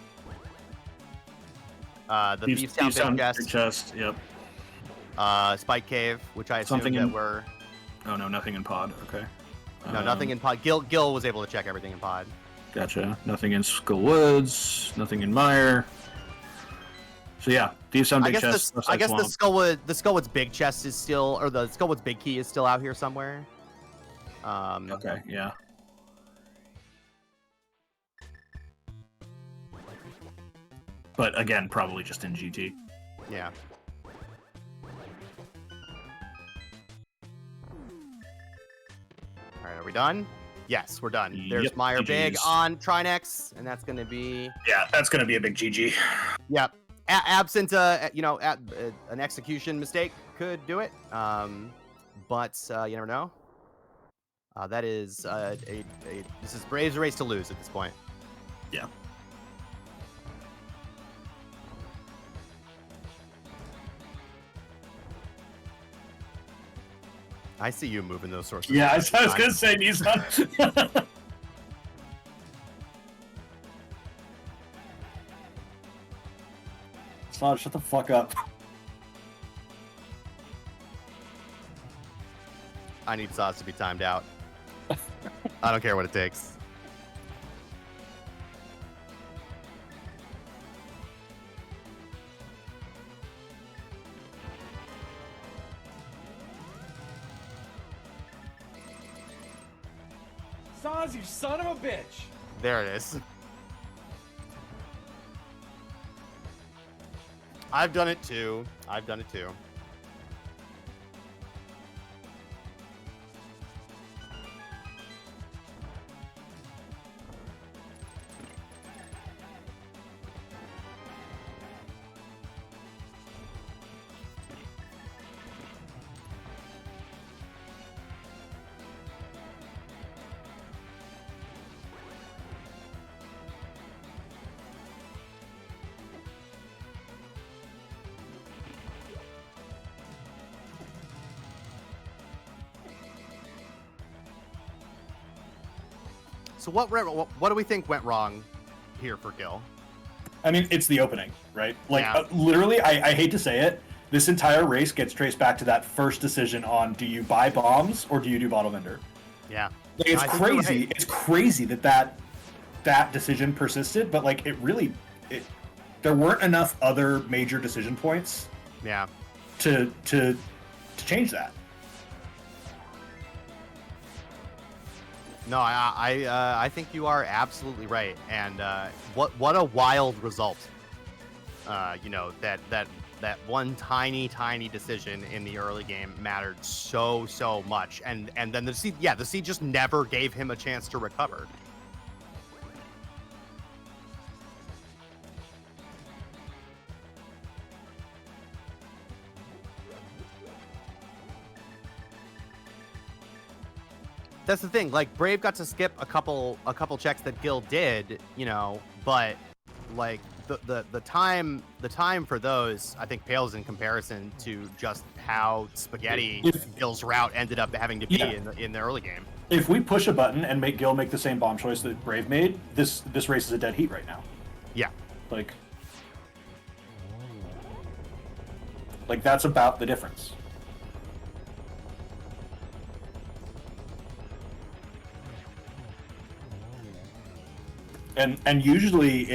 The Thieves Town Big Chest. Yep. Spike Cave, which I assume that we're. Oh no, nothing in pod. Okay. No, nothing in pod. Gil was able to check everything in pod. Gotcha. Nothing in Skull Woods. Nothing in Mire. So yeah, Thieves Town Big Chest. I guess the Skullwoods Big Chest is still, or the Skullwoods Big Key is still out here somewhere. Okay. Yeah. But again, probably just in GT. Yeah. we done? Yes, we're done. There's Yep, Meyer Big GGs. on Trinex, and that's going to be... Yeah, that's going to be a big GG. Yep. Absent, an execution mistake could do it. But you never know. That is this is Braves' race to lose at this point. Yeah. I see you moving those sources. Yeah, I was going to say Nissan. Slod, shut the fuck up. I need Sauce to be timed out. I don't care what it takes. Saz, you son of a bitch! There it is. I've done it too. I've done it too. So what do we think went wrong here for Gil? I mean, it's the opening, right? Like, Yeah. literally, I hate to say it, this entire race gets traced back to that first decision on do you buy bombs or do you do bottle vendor? Yeah. Like, it's I think you're crazy. right. It's crazy that decision persisted, but like there weren't enough other major decision points Yeah. to change that. No, I think you are absolutely right, and what a wild result. You know, that one tiny decision in the early game mattered so much, and then the seed just never gave him a chance to recover. That's the thing. Like, Brave got to skip a couple checks that Gil did, you know, but like the time for those, I think, pales in comparison to just how spaghetti Gil's route ended up having to be in the early game. If we push a button and make Gil make the same bomb choice that Brave made, this race is a dead heat right now. Yeah. Like that's about the difference. And usually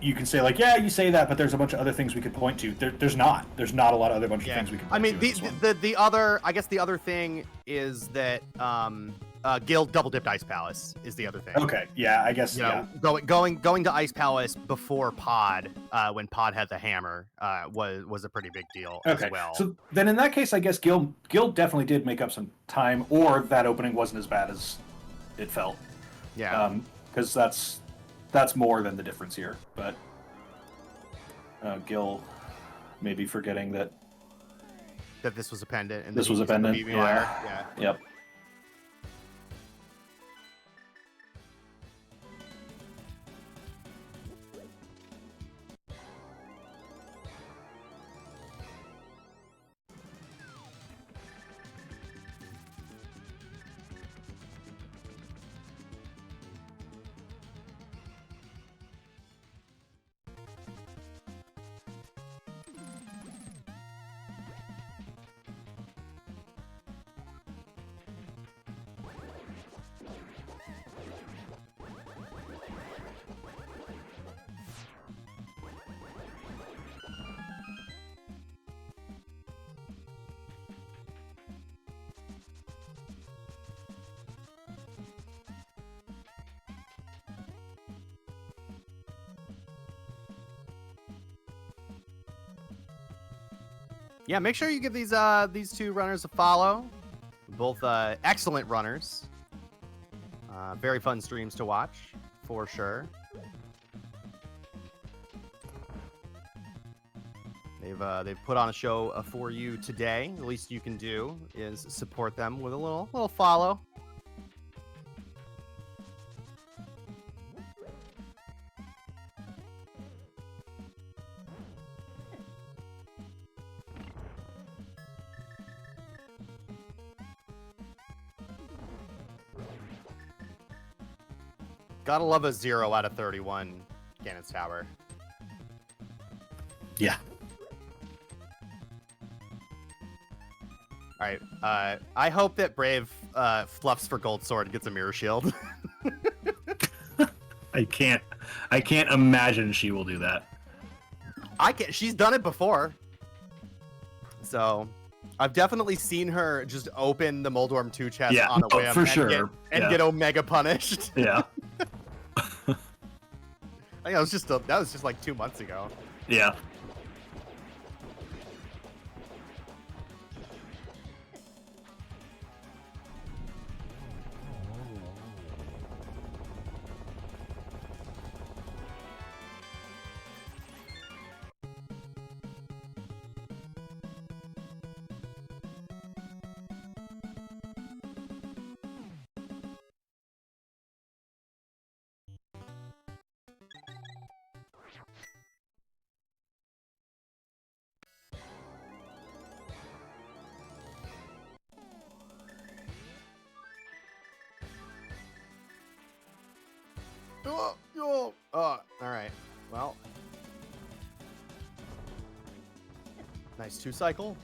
you can say like, yeah, you say that, but there's a bunch of other things we could point to. There's not a lot of other bunch of things we can point I mean, to. the other thing is that Gil double dipped Ice Palace is the other thing. Okay, yeah, I guess, You know, going to Ice Palace before Pod, when Pod had the hammer, was a pretty big deal as well. So then in that case, I guess Gil definitely did make up some time, or that opening wasn't as bad as it felt. Yeah. Because that's more than the difference here. But Gil maybe forgetting that this was a pendant. And this was a pendant. Yeah. Yep. Yeah, make sure you give these two runners a follow. both excellent runners. Very fun streams to watch, for sure. They've put on a show for you today. The least you can do is support them with a little follow. Gotta love a 0 out of 31 Ganon's Tower. Yeah. All right. I hope that Brave fluffs for Gold Sword and gets a mirror shield. I can't imagine she will do that. She's done it before. So I've definitely seen her just open the Moldorm 2 chest on a whim for sure. Get Omega punished. Yeah. I think that was just like 2 months ago. Yeah. All right. Well, nice 2 cycle.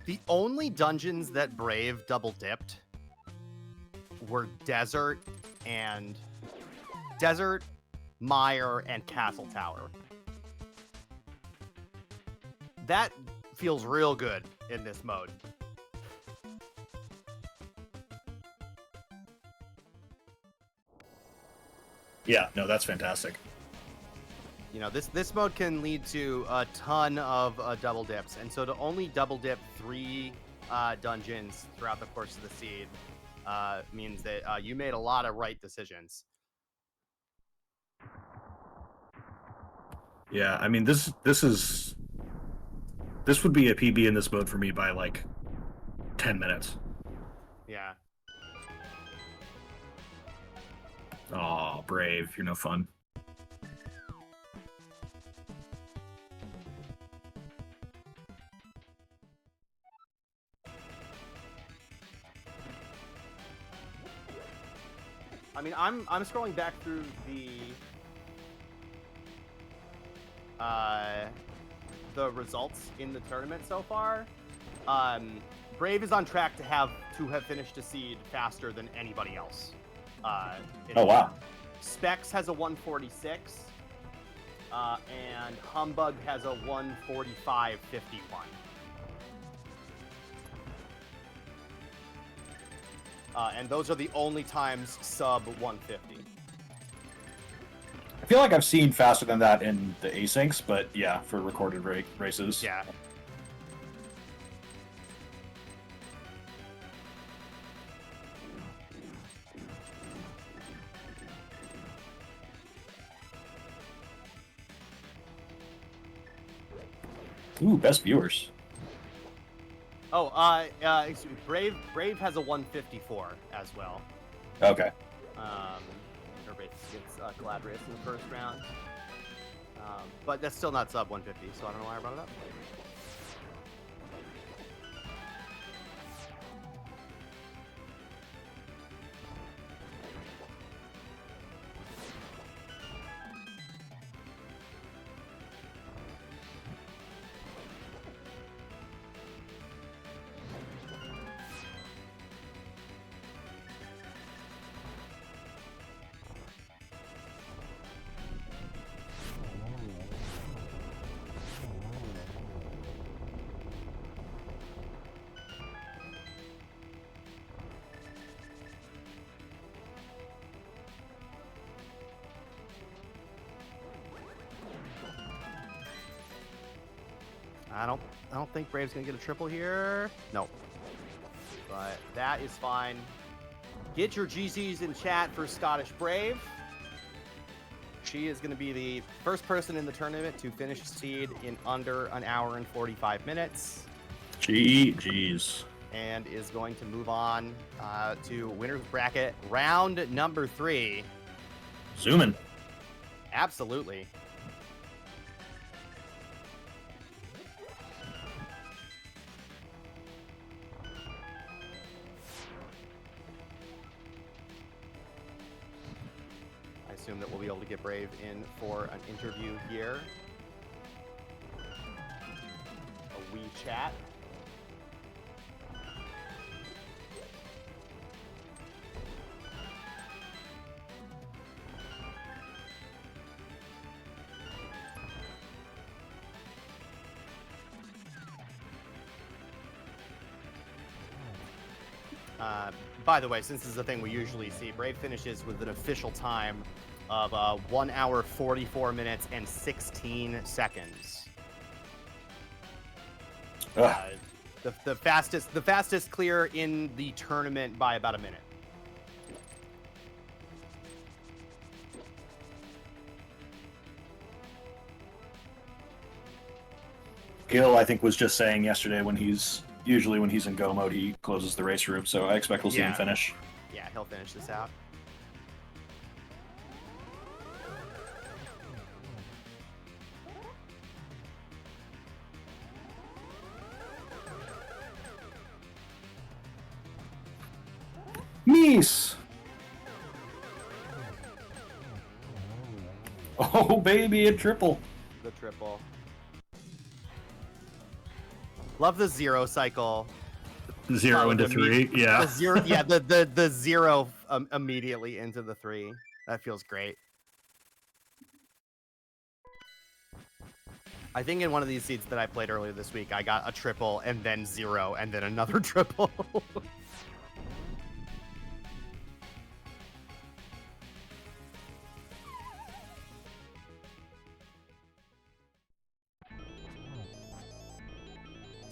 The only dungeons that Brave double dipped were Desert, Mire, and Castle Tower. That feels real good in this mode. Yeah, no, that's fantastic. You know, this mode can lead to a ton of double dips, and so to only double dip 3 dungeons throughout the course of the seed means that you made a lot of right decisions. Yeah, I mean this would be a PB in this mode for me by like 10 minutes. Yeah. Oh, Brave, you're no fun. I mean, I'm scrolling back through the results in the tournament so far. Brave is on track to have finished a seed faster than anybody else. Oh, wow. Specs has a 146, and Humbug has a 145.51. And those are the only times sub 150. I feel like I've seen faster than that in the asyncs, but yeah, for recorded races. Yeah. Ooh, best viewers. Oh, excuse me, Brave has a 154 as well. Okay. Everybody gets Galadrius in the first round. But that's still not sub 150, so I don't know why I brought it up. I don't think Brave's gonna get a triple here. No. But that is fine. Get your GCs in chat for Scottish Brave. She is gonna be the first person in the tournament to finish seed in under an hour and 45 minutes. GG's. And is going to move on to winner's bracket round number 3. Zooming. Absolutely. I assume that we'll be able to get Brave in for an interview here. A wee chat. By the way, since this is a thing we usually see, Brave finishes with an official time of 1 hour, 44 minutes, and 16 seconds. The fastest clear in the tournament by about a minute. Gil, I think, was just saying yesterday usually when he's in go mode, he closes the race room, so I expect we'll see him finish. Yeah, he'll finish this out. Nice! Oh, baby, a triple. The triple. Love the 0 cycle. 0 into 3. Yeah. The 0, yeah, the 0 immediately into the 3. That feels great. I think in one of these seeds that I played earlier this week, I got a triple and then 0 and then another triple.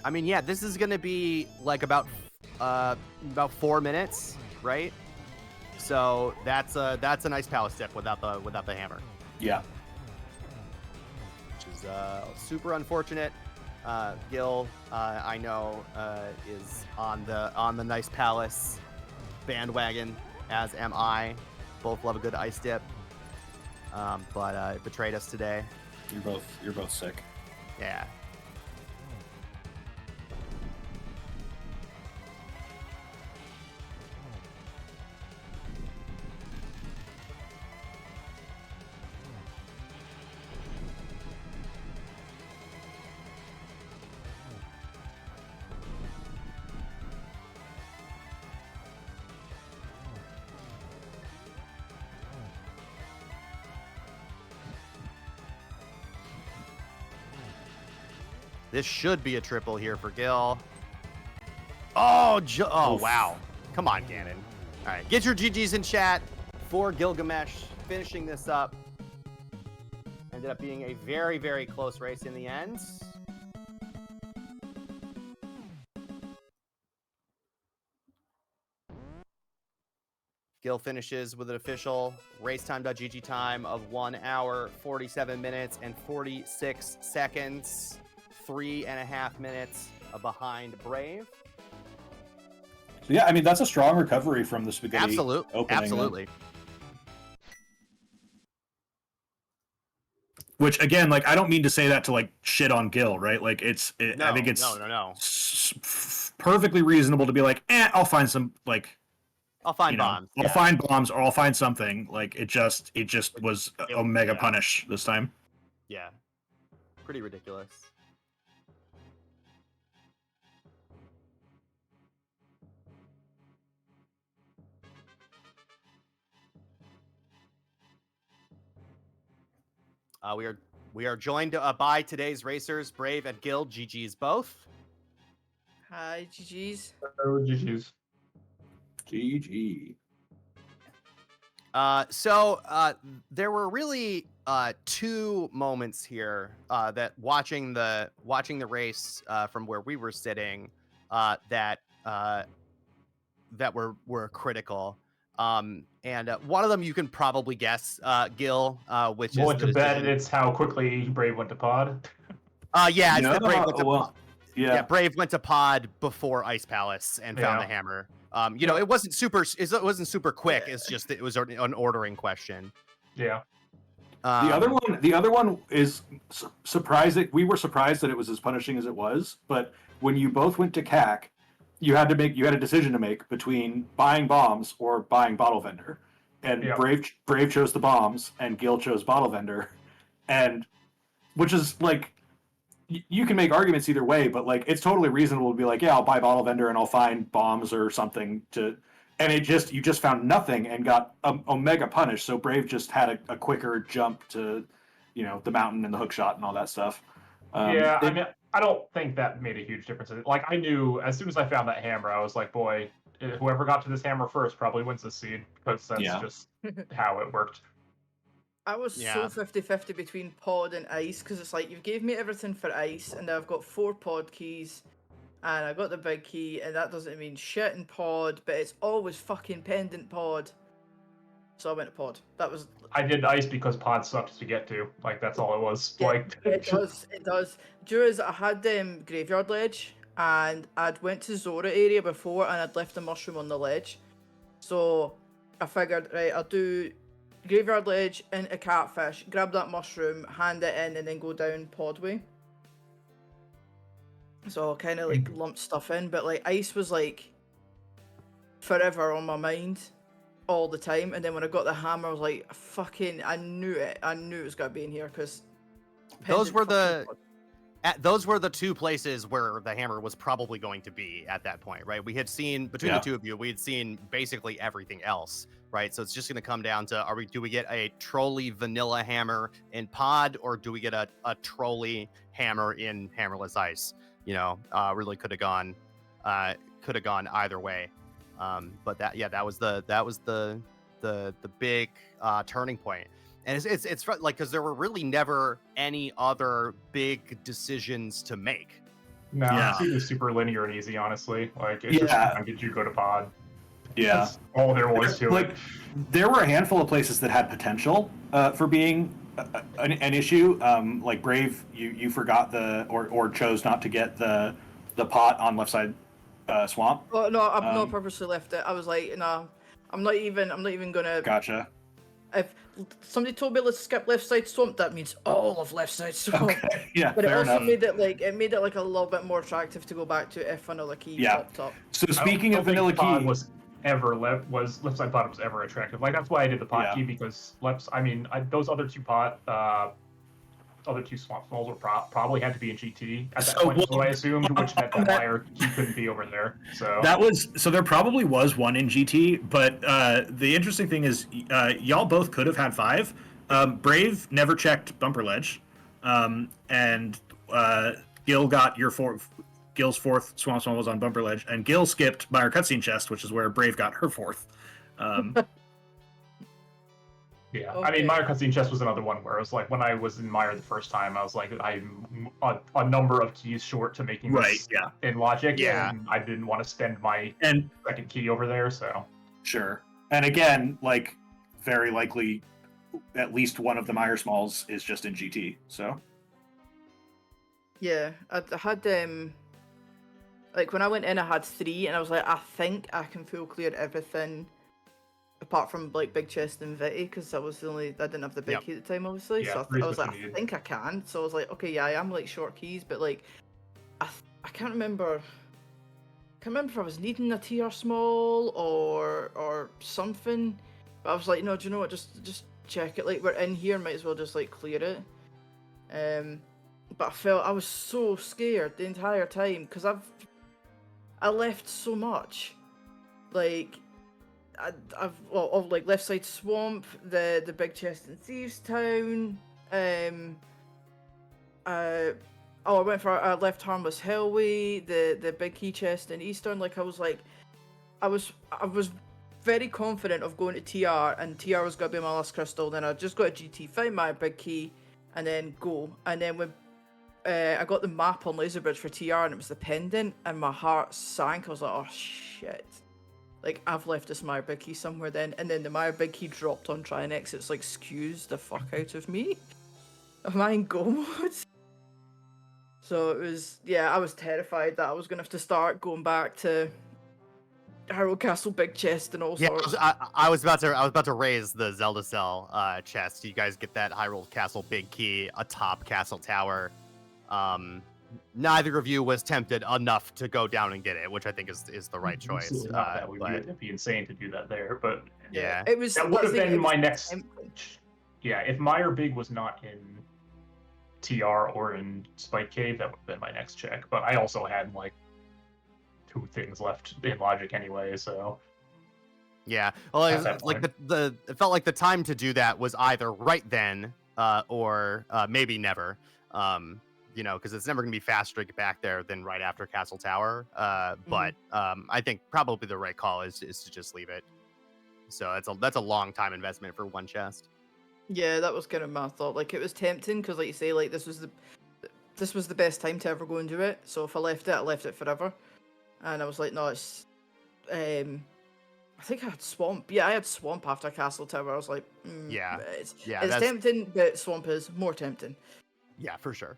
I mean, yeah, this is gonna be like about 4 minutes, right? So that's a nice palace tip without the hammer. Yeah. Which is super unfortunate. Gil, I know, is on the nice palace bandwagon, as am I. Both love a good ice dip, but it betrayed us today. You're both sick. Yeah. This should be a triple here for Gil. Oh, wow. Come on, Ganon. All right, get your GGs in chat for Gylgamesh finishing this up. Ended up being a very, very close race in the end. Gil finishes with an official racetime.gg time of 1 hour, 47 minutes, and 46 seconds. 3.5 minutes behind Brave. So yeah, I mean, that's a strong recovery from the spaghetti opening. Absolutely. Which again, like, I don't mean to say that to like shit on Gil, right? Like, I think it's no. Perfectly reasonable to be like, I'll find some, like, I'll find bombs. I'll find bombs, or I'll find something. Like, it just was a mega punish this time. Yeah, pretty ridiculous. We are joined by today's racers, Brave and Gil. GG's both. Hi, GG's. Oh, GG's. GG. So there were really two moments here that watching the race from where we were sitting that were critical. And one of them you can probably guess, Gil, which is Going the to bet decision. it's how quickly Brave went to pod. Yeah, it's that Brave went to pod. Yeah. Yeah, Brave went to pod before Ice Palace and found the hammer. You know, it wasn't super quick. It's just it was an ordering question. Yeah. The other one is surprising. We were surprised that it was as punishing as it was, but when you both went to CAC, you had a decision to make between buying bombs or buying bottle vendor, and Brave chose the bombs and Gil chose bottle vendor, and which is like you can make arguments either way, but like it's totally reasonable to be like, yeah, I'll buy bottle vendor and I'll find bombs or something to. And you just found nothing and got Omega punished. So Brave just had a quicker jump to, the mountain and the hook shot and all that stuff. I mean, I don't think that made a huge difference. Like, I knew as soon as I found that hammer, I was like, boy, whoever got to this hammer first probably wins this seed, because that's just how it worked. I was so 50-50 between pod and ice, because it's like, you gave me everything for ice, and now I've got 4 pod keys. And I got the big key, and that doesn't mean shit in pod, but it's always fucking pendant pod. So I went to pod. I did ice because pod sucked to get to. Like, that's all it was. Yeah, like it does. Is I had graveyard ledge, and I'd went to Zora area before, and I'd left the mushroom on the ledge. So I figured, right, I'll do graveyard ledge into catfish, grab that mushroom, hand it in, and then go down podway. So I kind of like lumped stuff in, but like ice was like forever on my mind all the time. And then when I got the hammer, I was like, fucking, I knew it was gonna be in here, because those were the two places where the hammer was probably going to be at that point, right? We had seen between the two of you, we had seen basically everything else, right? So it's just going to come down to do we get a trolley vanilla hammer in pod, or do we get a trolley hammer in hammerless ice? Really could have gone either way. But that was the big turning point. And it's like, because there were really never any other big decisions to make. No, it was super linear and easy, honestly. Like, it's just, did you go to pod? Yeah. That's all there was to it. There were a handful of places that had potential for being an issue. Like Brave, you forgot or chose not to get the pot on left side swamp. Oh no, I've not purposely left it. I was like, no, I'm not even gonna. Gotcha. If somebody told me let's skip left side swamp, that means all of left side swamp. Okay. Yeah, but it fair also enough. made it like a little bit more attractive to go back to if vanilla key popped up. So speaking of vanilla key, left side bottom was ever attractive. Like, that's why I did the pot key, because those other two swamp smalls were probably had to be in GT at that point. So I assumed, which meant that Meyer key couldn't be over there. So there probably was one in GT, but the interesting thing is y'all both could have had 5. Brave never checked bumper ledge, and Gil got Gil's 4th swamp small was on bumper ledge, and Gil skipped Meyer cutscene chest, which is where Brave got her 4th. Yeah, okay. I mean, Meyer cutscene chest was another one where it was like, when I was in Meyer the first time, I was like, I'm a number of keys short to making this in logic, and I didn't want to spend my second key over there, so. Sure. And again, like, very likely at least one of the Meyer smalls is just in GT, so. Yeah, I had like when I went in, I had 3, and I was like, I think I can full clear everything apart from like big chest and Vitty, because that was the only, I didn't have the big key at the time, obviously. Yeah, so I was like, I think I can. So I was like, okay, yeah, I am like short keys, but like I can't remember. I can't remember if I was needing a TR small or something. But I was like, no, do you know what? Just check it. Like, we're in here, might as well just like clear it. But I was so scared the entire time, because I left so much. Like, I've like left side swamp, the big chest in Thieves Town. I went for left harmless Hellway, the big key chest in Eastern. Like, I was very confident of going to TR, and TR was going to be my last crystal. Then I just got a GT, find my big key, and then go. And then when I got the map on Laserbridge for TR, and it was the pendant, and my heart sank. I was like, oh shit. Like, I've left this Maya big key somewhere then. And then the Maya big key dropped on try and exit. It's like, excuse the fuck out of me. Am I in go mode? So it was, yeah, I was terrified that I was going to have to start going back to Harold Castle big chest and all sorts. I was about to raise the Zelda Cell chest. You guys get that Hyrule Castle big key atop Castle Tower. Neither of you was tempted enough to go down and get it, which I think is the right choice. It'd be insane to do that there, but yeah, it was. That would have been my next. Yeah, if Meyer Big was not in TR or in Spike Cave, that would have been my next check. But I also had like 2 things left in Logic anyway, so. Yeah, well, it felt like the time to do that was either right then or maybe never. You know, because it's never going to be faster to get back there than right after Castle Tower. But I think probably the right call is to just leave it. So that's a long time investment for one chest. Yeah, that was kind of my thought. Like, it was tempting because, like you say, like this was the best time to ever go and do it. So if I left it forever. And I was like, no, it's. I think I had Swamp. Yeah, I had Swamp after Castle Tower. I was like, it's tempting, but Swamp is more tempting. Yeah, for sure.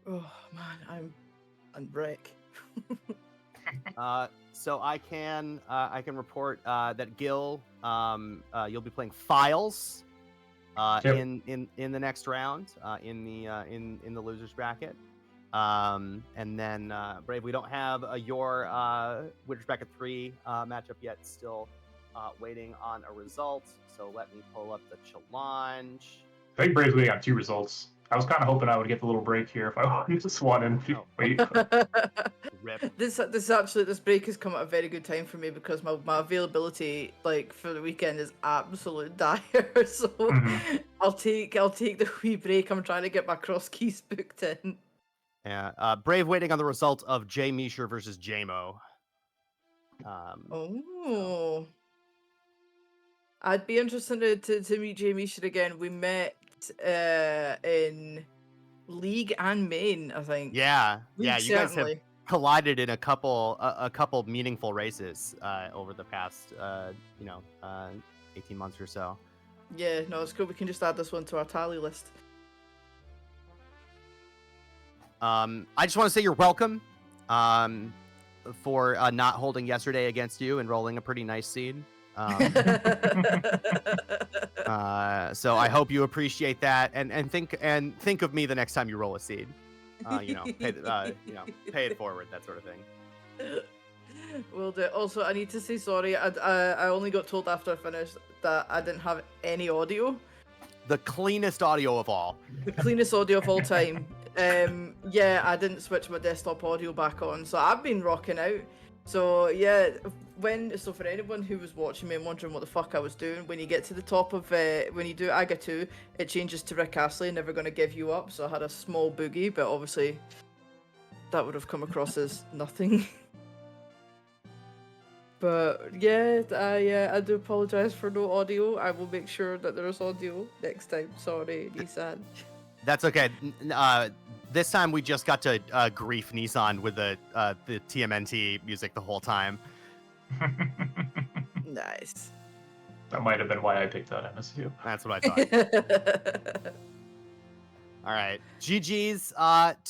Oh man, I'm wreck. So I can report that Gil, you'll be playing Files in the next round in the losers bracket. And then Brave, we don't have your winners bracket 3 matchup yet. Still waiting on a result. So let me pull up the challenge. I think Brave's waiting on 2 results. I was kind of hoping I would get the little break here if I wanted to swan and wait. Rip. This break has come at a very good time for me because my availability like for the weekend is absolute dire. So I'll take the wee break. I'm trying to get my cross keys booked in. Yeah, Brave waiting on the result of Jay Misher versus JMO. I'd be interested to meet Jay Misher again. We met in League and Main, I think. Yeah, League, you guys have collided in a couple meaningful races over the past 18 months or so. Yeah, no, it's cool. We can just add this one to our tally list. I just want to say you're welcome for not holding yesterday against you and rolling a pretty nice seed. So I hope you appreciate that and think of me the next time you roll a seed. Pay it forward, that sort of thing. Will do. Also, I need to say sorry. I only got told after I finished that I didn't have any audio. The cleanest audio of all. The cleanest audio of all time. Yeah, I didn't switch my desktop audio back on, so I've been rocking out. So yeah, so for anyone who was watching me and wondering what the fuck I was doing, when you get to the top of when you do Aga 2, it changes to Rick Astley, Never Gonna Give You Up. So I had a small boogie, but obviously that would have come across as nothing. But yeah, I do apologize for no audio. I will make sure that there is audio next time. Sorry, Nissan. That's okay. This time we just got to grief Nissan with the TMNT music the whole time. Nice. That might have been why I picked out MSU. That's what I thought. All right. GG's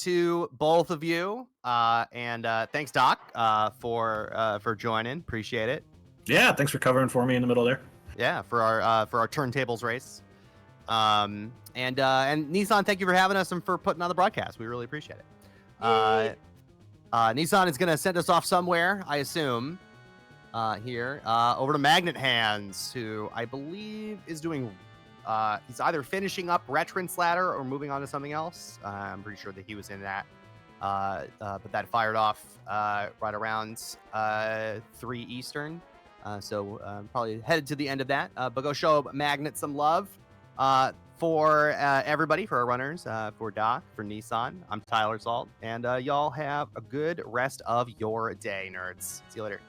to both of you. And thanks, Doc, for joining. Appreciate it. Yeah, thanks for covering for me in the middle there. Yeah, for our turntables race. And Nissan, thank you for having us and for putting on the broadcast. We really appreciate it. Nissan is gonna send us off somewhere, I assume. Here over to Magnet Hands, who I believe is doing. He's either finishing up Retrance Ladder or moving on to something else. I'm pretty sure that he was in that. But that fired off right around 3 Eastern. So probably headed to the end of that. But go show Magnet some love. For everybody, for our runners, for Doc, for Nissan, I'm Tyler Salt, and y'all have a good rest of your day, nerds. See you later.